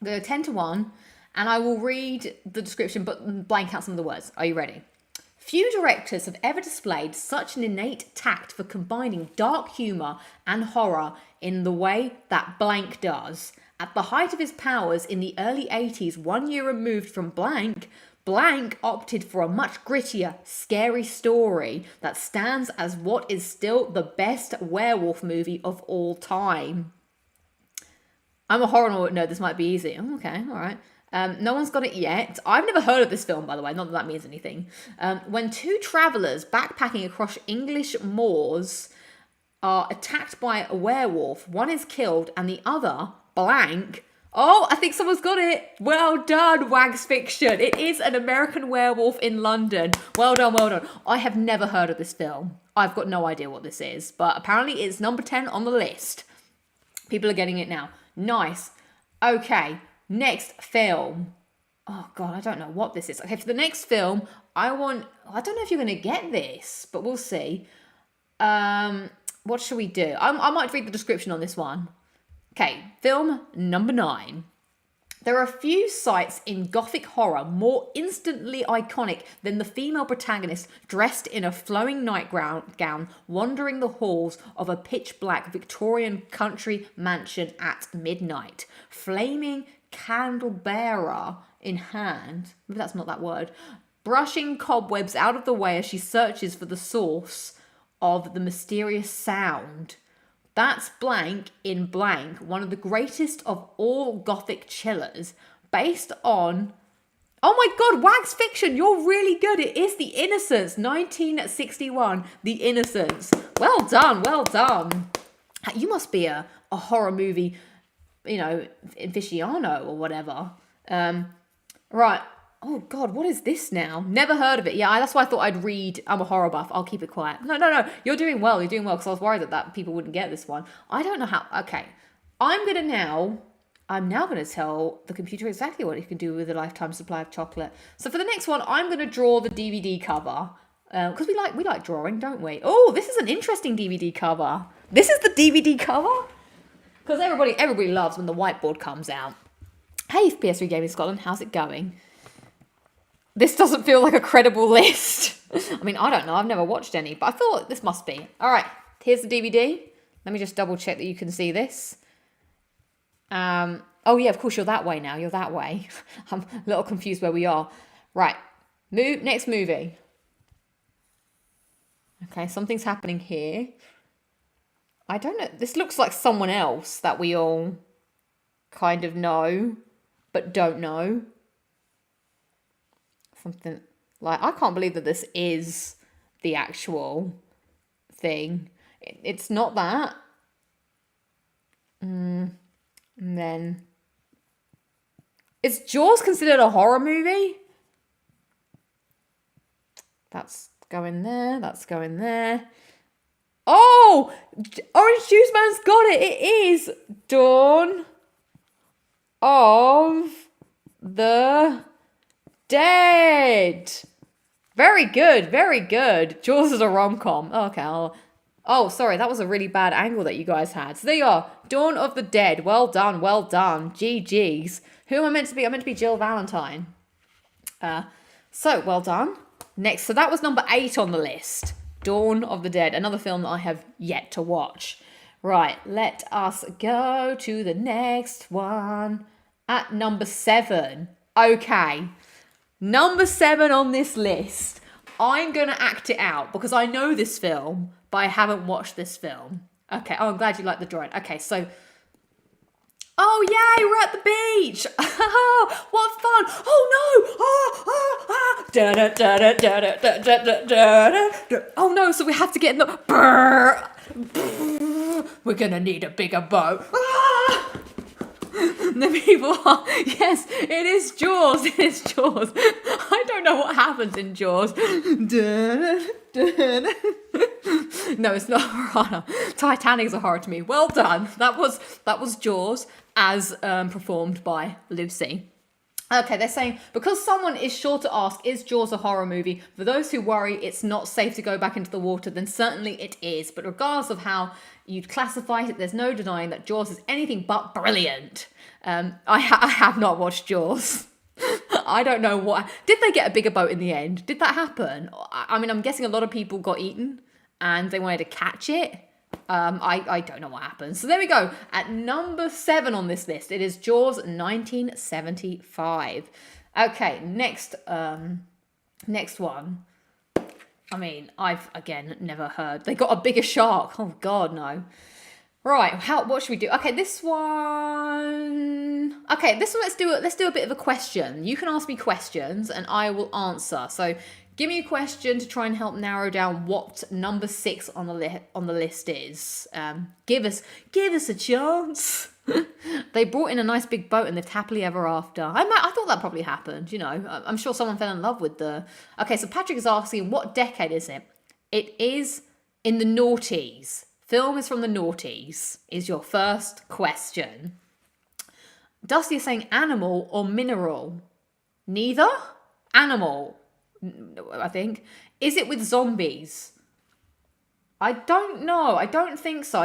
C: I'm going to go 10 to 1, and I will read the description, but blank out some of the words. Are you ready? Few directors have ever displayed such an innate tact for combining dark humour and horror in the way that blank does. At the height of his powers in the early 80s, 1 year removed from blank opted for a much grittier, scary story that stands as what is still the best werewolf movie of all time. I'm a horror nerd, this might be easy. Oh, okay, all right. No one's got it yet. I've never heard of this film, by the way, not that that means anything. When two travellers backpacking across English moors are attacked by a werewolf, one is killed and the other, blank... Oh, I think someone's got it. Well done, Wags Fiction. It is An American Werewolf in London. Well done, well done. I have never heard of this film. I've got no idea what this is, but apparently it's number 10 on the list. People are getting it now. Nice. Okay, next film. Oh, God, I don't know what this is. Okay, for the next film, I don't know if you're going to get this, but we'll see. What should we do? I might read the description on this one. Okay, film number 9. There are few sights in Gothic horror more instantly iconic than the female protagonist dressed in a flowing nightgown wandering the halls of a pitch-black Victorian country mansion at midnight. Flaming candlebearer in hand, maybe that's not that word, brushing cobwebs out of the way as she searches for the source of the mysterious sound. That's blank in blank, one of the greatest of all Gothic chillers, based on... Oh my god, Wags Fiction, you're really good. It is The Innocents, 1961, The Innocents. Well done, well done. You must be a horror movie, aficionado or whatever. Right. Oh god, what is this now? Never heard of it. Yeah, that's why I thought I'd read. I'm a horror buff. I'll keep it quiet. No. You're doing well. You're doing well, because I was worried that people wouldn't get this one. I don't know how. Okay. I'm now going to tell the computer exactly what it can do with a lifetime supply of chocolate. So for the next one, I'm going to draw the DVD cover. Because we like drawing, don't we? Oh, this is an interesting DVD cover. This is the DVD cover? Because everybody loves when the whiteboard comes out. Hey, PS3 Gaming Scotland, how's it going? This doesn't feel like a credible list. I mean, I don't know. I've never watched any, but I thought this must be. All right, here's the DVD. Let me just double check that you can see this. Oh yeah, of course you're that way now. You're that way. I'm a little confused where we are. Right, next movie. Okay, something's happening here. I don't know. This looks like someone else that we all kind of know, but don't know. Something like, I can't believe that this is the actual thing. It's not that. And then, is Jaws considered a horror movie? That's going there. That's going there. Oh, Orange Juice Man's got it. It is Dawn of the Dead. Very good, very good. Jaws is a rom-com. Oh, okay. Oh, sorry, that was a really bad angle that you guys had. So there you are. Dawn of the Dead. Well done, well done. GG's. Who am I meant to be? I'm meant to be Jill Valentine. So, well done. Next, so that was number 8 on the list. Dawn of the Dead. Another film that I have yet to watch. Right, let us go to the next one. At number 7. Okay. Number 7 on this list. I'm going to act it out because I know this film, but I haven't watched this film. Okay. Oh, I'm glad you like the drawing. Okay, so... Oh, yay, we're at the beach. What fun. Oh, no. Oh, no, so we have to get in the... We're going to need a bigger boat. The people are, yes, it is Jaws. It is Jaws. I don't know what happens in Jaws. No, it's not horror. Titanic's a horror to me. Well done. That was Jaws as performed by Lucy. Okay, they're saying, because someone is sure to ask, is Jaws a horror movie? For those who worry it's not safe to go back into the water, then certainly it is. But regardless of how you'd classify it, there's no denying that Jaws is anything but brilliant. I have not watched Jaws. I don't know what... Did they get a bigger boat in the end? Did that happen? I mean, I'm guessing a lot of people got eaten and they wanted to catch it. I don't know what happened. So there we go. At number 7 on this list, it is Jaws 1975. Okay, next one. I mean, I've, again, never heard. They got a bigger shark. Oh, God, no. Right, what should we do? Okay, this one, let's do a bit of a question. You can ask me questions and I will answer. So give me a question to try and help narrow down what number 6 on the list is. Give us a chance. They brought in a nice big boat and lived happily ever after. I thought that probably happened, you know. I'm sure someone fell in love with the... Okay, so Patrick is asking, what decade is it? It is in the noughties. Film is from the noughties, is your first question. Dusty is saying animal or mineral? Neither? Animal, I think. Is it with zombies? I don't know. I don't think so.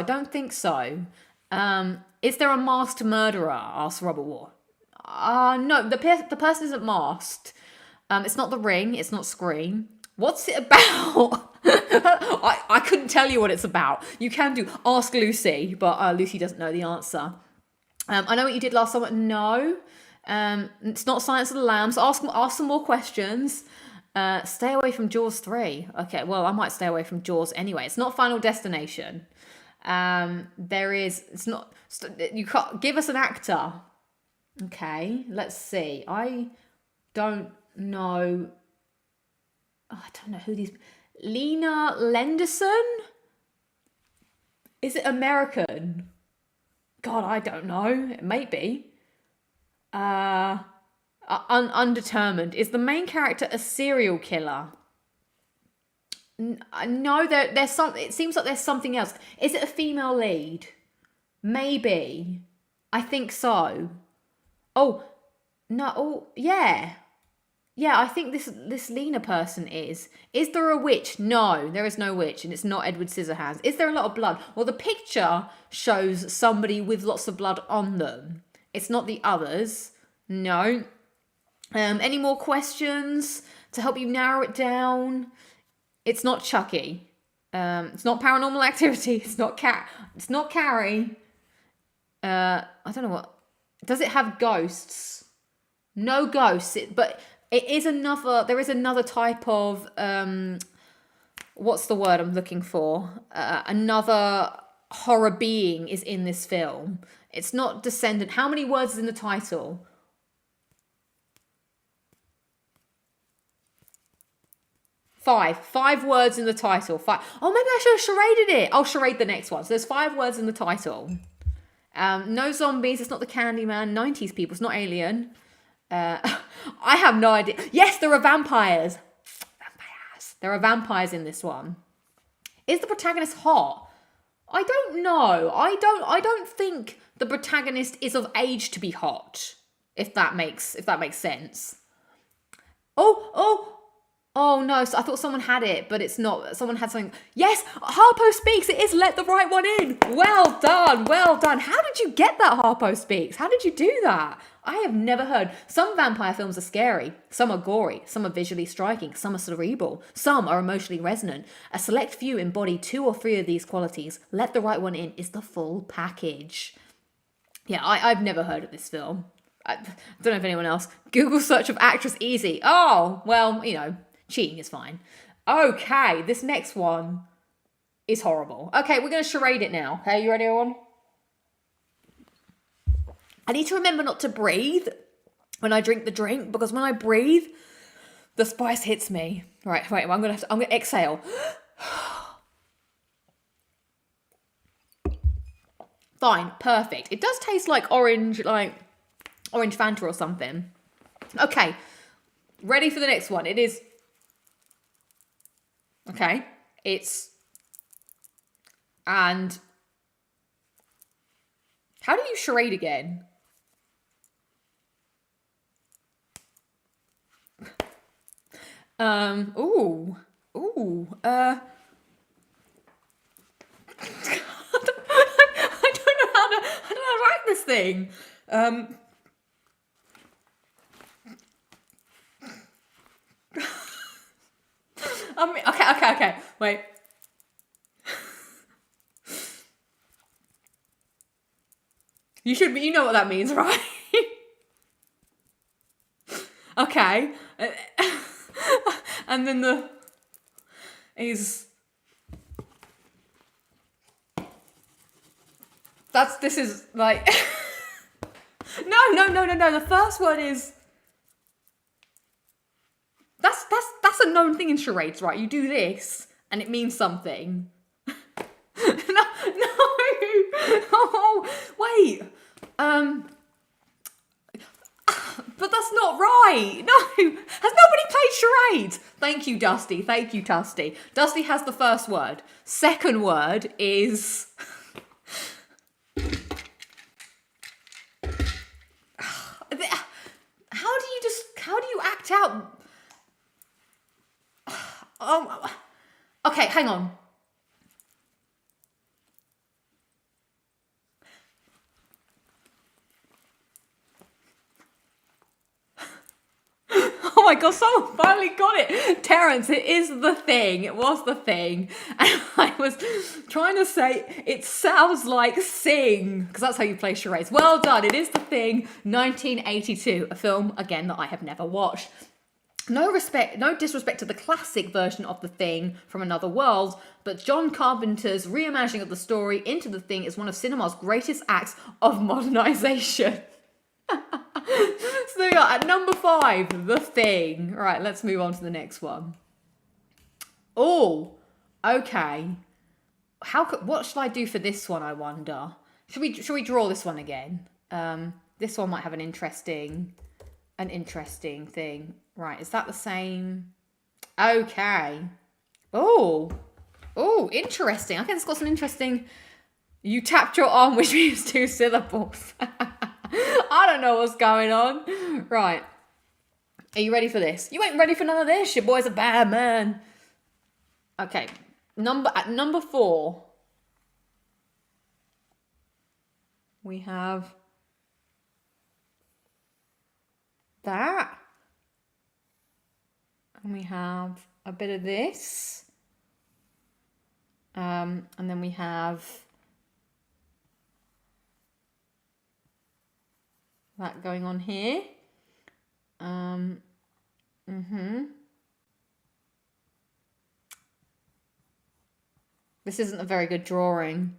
C: Is there a masked murderer? Asks Robert War. No, the person isn't masked. It's not The Ring. It's not Scream. What's it about? I couldn't tell you what it's about. You can do Ask Lucy, but Lucy doesn't know the answer. I know what you did last summer. No, it's not Silence of the Lambs. Ask some more questions. Stay away from Jaws 3. Okay, well, I might stay away from Jaws anyway. It's not Final Destination. It's not. You can't give us an actor. Okay, let's see. I don't know. Oh, I don't know who these. Lena Lenderson? Is it American? God, I don't know. It may be. Undetermined. Is the main character a serial killer? No, there's some. It seems like there's something else. Is it a female lead? Maybe. I think so. Oh, no. Oh, yeah. Yeah, I think this Lena person is. Is there a witch? No, there is no witch, and it's not Edward Scissorhands. Is there a lot of blood? Well, the picture shows somebody with lots of blood on them. It's not the others. No. Any more questions to help you narrow it down? It's not Chucky. It's not Paranormal Activity. It's not Carrie. I don't know what. Does it have ghosts? No ghosts. But it is another. There is another type of. What's the word I'm looking for? Another horror being is in this film. It's not Descendant. How many words is in the title? 5. 5 words in the title. 5. Oh, maybe I should have charaded it. I'll charade the next one. So there's 5 words in the title. No zombies. It's not the Candyman. 90s people. It's not Alien. I have no idea. Yes, there are vampires. There are vampires in this one. Is the protagonist hot? I don't know. I don't think the protagonist is of age to be hot. If that makes sense. Oh no, so I thought someone had it, but it's not. Someone had something. Yes, Harpo Speaks. It is Let the Right One In. Well done, well done. How did you get that, Harpo Speaks? How did you do that? I have never heard. Some vampire films are scary. Some are gory. Some are visually striking. Some are cerebral. Some are emotionally resonant. A select few embody 2 or 3 of these qualities. Let the Right One In is the full package. Yeah, I've never heard of this film. I don't know if anyone else. Google search of actress easy. Oh, well, cheating is fine. Okay, this next one is horrible. Okay, we're going to charade it now. Okay, you ready, everyone? I need to remember not to breathe when I drink the drink, because when I breathe, the spice hits me. Right, wait, I'm going to exhale. Fine, perfect. It does taste like orange Fanta or something. Okay, ready for the next one. It is... Okay, it's... And... How do you charade again? Ooh. I don't know how to write this thing. Okay. Wait. You know what that means, right? Okay. And then this is like, no. The first word is, that's a known thing in charades, right? You do this and it means something. No. Oh, wait. But that's not right. No. Has nobody played charades? Thank you, Dusty. Dusty has the first word. Second word is... How do you act out... Oh, okay, hang on. my god, someone finally got it. Terence, it is The Thing. It was The Thing. And I was trying to say, it sounds like Sing, because that's how you play charades. Well done, it is The Thing, 1982, a film, again, that I have never watched. No disrespect to the classic version of The Thing from Another World, but John Carpenter's reimagining of the story into The Thing is one of cinema's greatest acts of modernization. So there we go, at number 5, The Thing. All right, let's move on to the next one. Oh, okay. What should I do for this one, I wonder? Should we draw this one again? This one might have an interesting thing. Right, is that the same? Okay. Oh, interesting. I think it's got some interesting... You tapped your arm, which means 2 syllables. I don't know what's going on. Right. Are you ready for this? You ain't ready for none of this. Your boy's a bad man. Okay. At number 4, we have that. And we have a bit of this. And then we have that going on here. This isn't a very good drawing,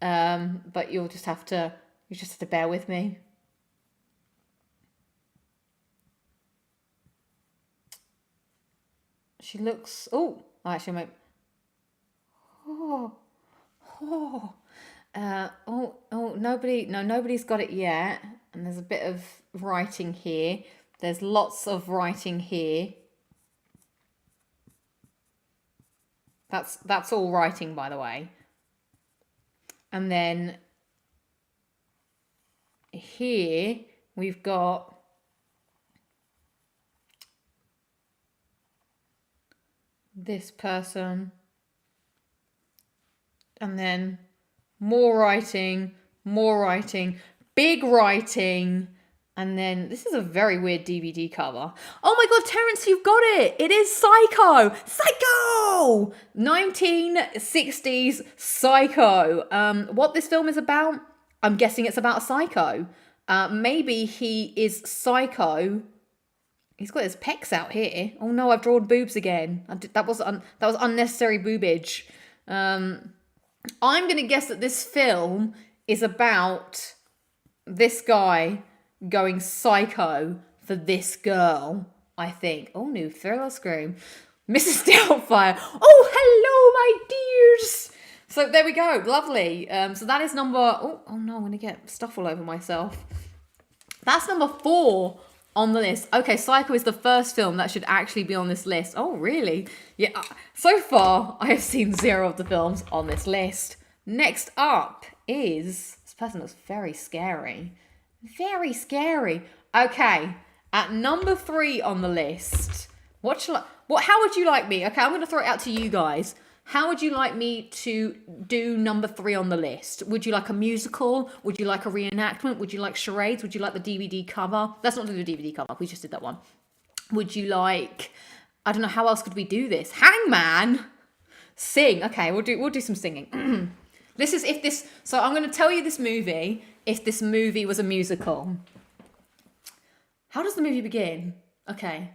C: but you just have to bear with me. She looks. Oh, actually, nobody's got it yet. And there's a bit of writing here. There's lots of writing here. That's all writing, by the way. And then here we've got this person. And then more writing, big writing. And then this is a very weird DVD cover. Oh my god, Terence, you've got it. It is Psycho. 1960s Psycho. What this film is about? I'm guessing it's about a psycho. Maybe he is Psycho. He's got his pecs out here. Oh no, I've drawn boobs again. That was unnecessary boobage. I'm going to guess that this film is about this guy going psycho for this girl, I think. Oh, new thriller scream. Mrs. Doubtfire. Oh, hello, my dears. So there we go. Lovely. So that is number... Oh no, I'm going to get stuff all over myself. That's number 4 on the list. Okay, Psycho is the first film that should actually be on this list. Oh, really? Yeah. So far, I have seen 0 of the films on this list. Next up is... This person looks very scary. Very scary. Okay, at number 3 on the list, how would you like me? Okay, I'm going to throw it out to you guys. How would you like me to do number 3 on the list? Would you like a musical? Would you like a reenactment? Would you like charades? Would you like the DVD cover? Let's not do the DVD cover. We just did that one. Would you like... I don't know, how else could we do this? Hangman? Sing. Okay, we'll do some singing. So I'm going to tell you this movie if this movie was a musical. How does the movie begin? Okay.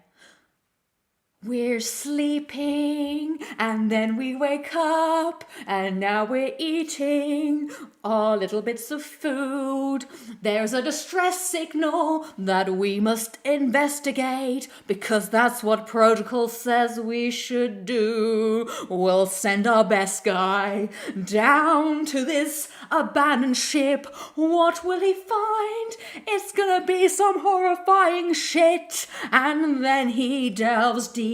C: We're sleeping and then we wake up and now we're eating all little bits of food. There's a distress signal that we must investigate because that's what protocol says we should do. We'll send our best guy down to this abandoned ship. What will he find? It's gonna be some horrifying shit. And then he delves deeper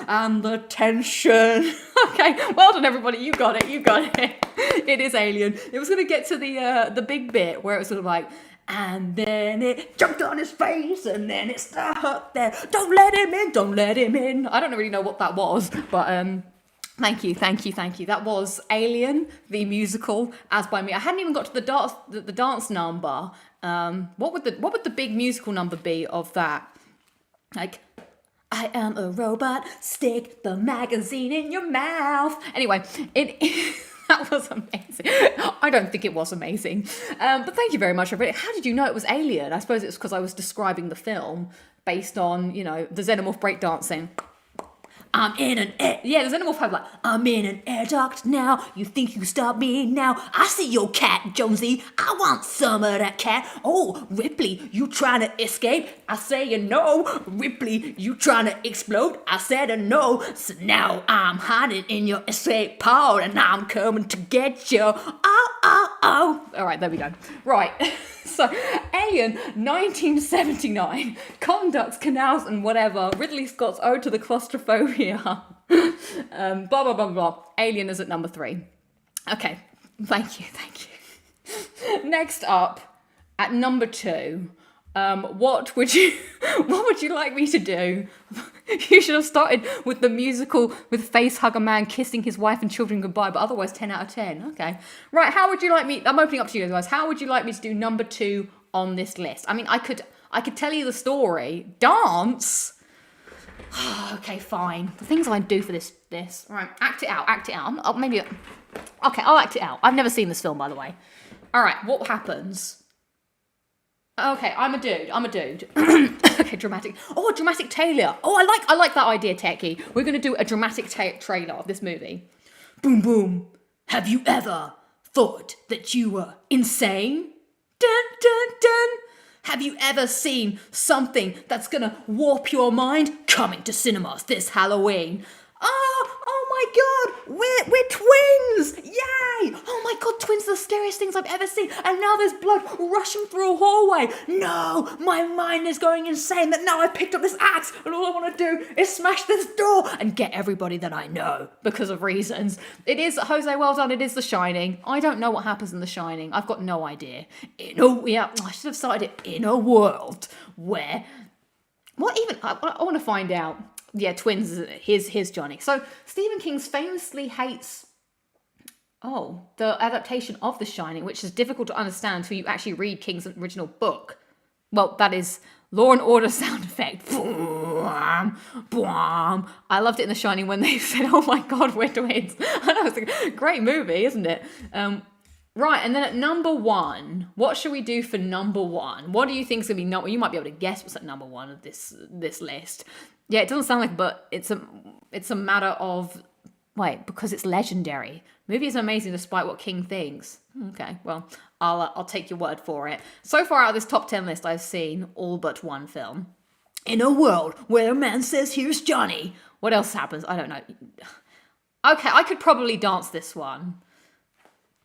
C: and the tension. Okay, well done everybody, you got it. It is Alien. It was gonna get to the big bit where it was sort of like, and then it jumped on his face and then it stuck there. Don't let him in. I don't really know what that was, but Thank you. That was Alien, the musical, as by me. I hadn't even got to the dance number. What would the big musical number be of that? Like, I am a robot, stick the magazine in your mouth. Anyway, that was amazing. I don't think it was amazing. But thank you very much, everybody. How did you know it was Alien? I suppose it's because I was describing the film based on, the Xenomorph breakdancing. I'm in an air... Yeah, the Xenomorph had like, I'm in an air duct now. You think you stop me now? I see your cat, Jonesy. I want some of that cat. Oh, Ripley, you trying to escape? I say no. Ripley, you trying to explode? I said no. So now I'm hiding in your escape pod and I'm coming to get you. Oh. All right, there we go. Right. So, Alien, 1979, conducts, canals, and whatever. Ridley Scott's Ode to the Claustrophobia. Blah, blah, blah, blah. Alien is at number 3. Okay, thank you. Next up, at number 2, what would you like me to do? You should have started with the musical with Facehugger Man kissing his wife and children goodbye, but otherwise 10 out of 10. Okay. Right, how would you like me... I'm opening up to you guys. How would you like me to do number 2 on this list? I mean, I could tell you the story. Dance? Okay, fine. The things I do for this. Right, act it out. I'll act it out. I've never seen this film, by the way. All right, what happens? Okay, I'm a dude. Okay, dramatic. Oh, a dramatic trailer. Oh, I like that idea, Techie. We're going to do a dramatic trailer of this movie. Boom, boom. Have you ever thought that you were insane? Dun, dun, dun. Have you ever seen something that's going to warp your mind? Coming to cinemas this Halloween. Oh my God, we're twins! Yay! Oh my God, twins are the scariest things I've ever seen. And now there's blood rushing through a hallway. No, my mind is going insane that now I've picked up this axe and all I want to do is smash this door and get everybody that I know because of reasons. It is, Jose, well done, it is The Shining. I don't know what happens in The Shining. I've got no idea. I should have started it in a world where... I want to find out. Yeah, twins, here's Johnny. So, Stephen King famously hates, the adaptation of The Shining, which is difficult to understand until you actually read King's original book. Well, that is Law and Order sound effect. Boom, boom. I loved it in The Shining when they said, oh my God, we're twins. I know, it's a great movie, isn't it? Right, and then at number 1, what should we do for number 1? What do you think is going to be you might be able to guess what's at number 1 of this list. Yeah, it doesn't sound like, but it's a matter of, because it's legendary. Movie is amazing despite what King thinks. Okay, well, I'll take your word for it. So far out of this top 10 list, I've seen all but one film. In a world where a man says, here's Johnny. What else happens? I don't know. Okay, I could probably dance this one.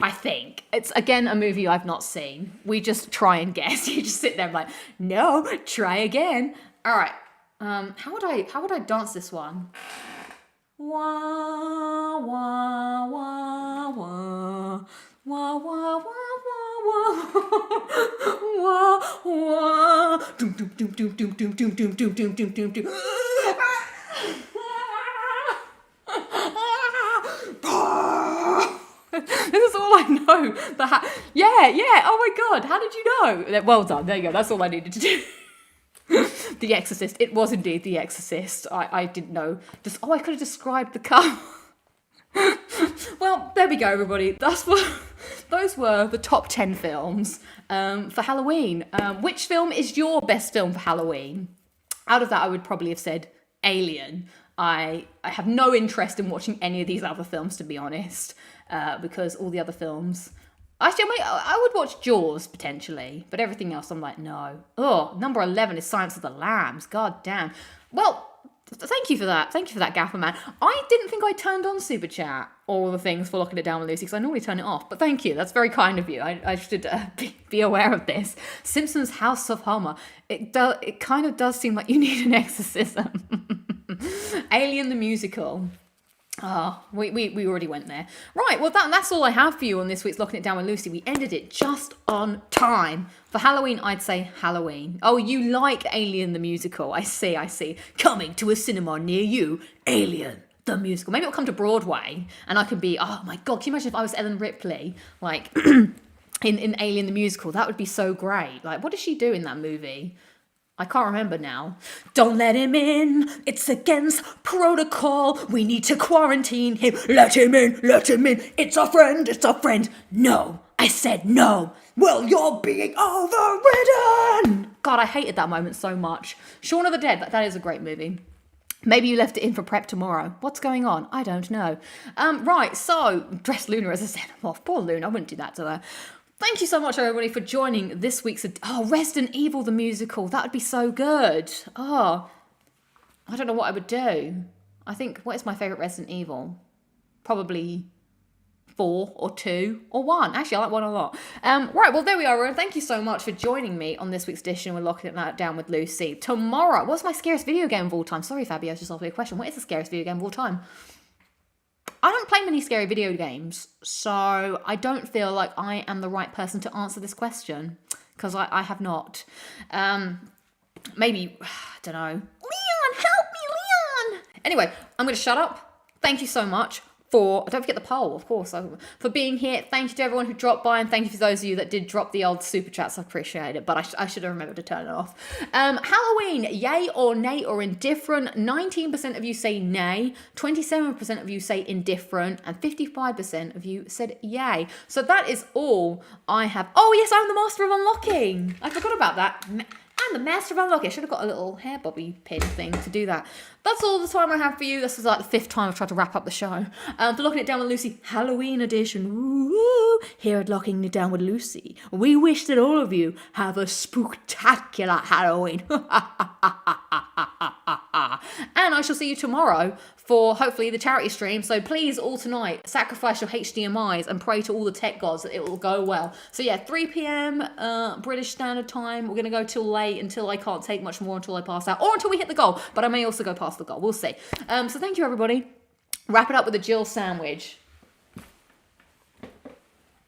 C: I think. It's, again, a movie I've not seen. We just try and guess. You just sit there and like, no, try again. All right. How would I dance this one? Wah, wah, wah, wah. Wah, wah, wah, wah, wah. Wah, wah. Doom, doom, doom, doom, doom, doom, doom, doom, doom, doom, doom, doom, doom. This is all I know. Yeah. Oh my God. How did you know? Well done. There you go. That's all I needed to do. The Exorcist. It was indeed The Exorcist. I didn't know. I could have described the cover. Well, there we go, everybody. Those were the top 10 films for Halloween. Which film is your best film for Halloween? Out of that, I would probably have said Alien. I have no interest in watching any of these other films, to be honest, because all the other films... Actually, I would watch Jaws, potentially, but everything else, I'm like, no. Oh, number 11 is Silence of the Lambs. God damn. Well, thank you for that. Thank you for that, Gaffer Man. I didn't think I turned on Super Chat or the things for Locking It Down with Lucy, because I normally turn it off, but thank you. That's very kind of you. I should be aware of this. Simpsons House of Homer. It kind of does seem like you need an exorcism. Alien the Musical. Oh, we already went there. Right, well, that's all I have for you on this week's Locking It Down with Lucy. We ended it just on time. For Halloween, I'd say Halloween. Oh, you like Alien the Musical. I see. Coming to a cinema near you, Alien the Musical. Maybe it'll come to Broadway, and I could be, oh my God, can you imagine if I was Ellen Ripley, like, in Alien the Musical? That would be so great. Like, what does she do in that movie? I can't remember now. Don't let him in. It's against protocol. We need to quarantine him. Let him in. Let him in. It's a friend. It's a friend. No. I said no. Well, you're being overridden. God, I hated that moment so much. Shaun of the Dead. That is a great movie. Maybe you left it in for prep tomorrow. What's going on? I don't know. Right, so, dress Luna as a xenomorph. Poor Luna, I wouldn't do that to her. Thank you so much, everybody, for joining this week's... Oh, Resident Evil, the musical. That would be so good. Oh, I don't know what I would do. I think, what is my favourite Resident Evil? Probably 4 or 2 or 1. Actually, I like 1 a lot. Right, well, there we are, everyone. Thank you so much for joining me on this week's edition. We're locking it down with Lucy. Tomorrow, what's my scariest video game of all time? Sorry, Fabio, I just asked me a question. What is the scariest video game of all time? I don't play many scary video games, so I don't feel like I am the right person to answer this question, because I have not. Maybe, I don't know. Leon, help me, Leon! Anyway, I'm going to shut up. Thank you so much for, don't forget the poll, of course, for being here. Thank you to everyone who dropped by, and thank you for those of you that did drop the old super chats. I appreciate it, but I should have remembered to turn it off. Halloween, yay or nay or indifferent? 19% of you say nay, 27% of you say indifferent, and 55% of you said yay. So that is all I have. Oh yes, I'm the master of unlocking. I forgot about that. I'm the master of unlocking. I should have got a little hair bobby pin thing to do that. That's all the time I have for you. This is like the 5th time I've tried to wrap up the show. For Locking It Down with Lucy, Halloween edition. Ooh, here at Locking It Down with Lucy, we wish that all of you have a spooktacular Halloween. And I shall see you tomorrow for hopefully the charity stream. So please, all tonight, sacrifice your HDMIs and pray to all the tech gods that it will go well. So yeah, 3 p.m. British Standard Time. We're going to go till late, until I can't take much more, until I pass out, or until we hit the goal. But I may also go past the goal. We'll see. So thank you, everybody. Wrap it up with a Jill sandwich.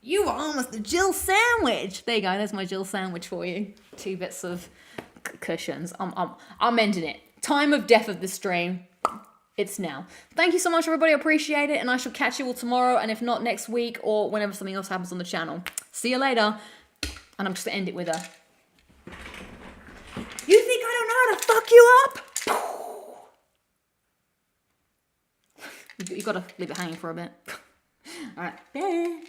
C: You are almost a Jill sandwich. There you go. There's my Jill sandwich for you. 2 bits of cushions. I'm ending it. Time of death of the stream. It's now. Thank you so much, everybody. I appreciate it. And I shall catch you all tomorrow. And if not, next week or whenever something else happens on the channel. See you later. And I'm just going to end it with a... You think I don't know how to fuck you up? You got to leave it hanging for a bit. All right. Bye.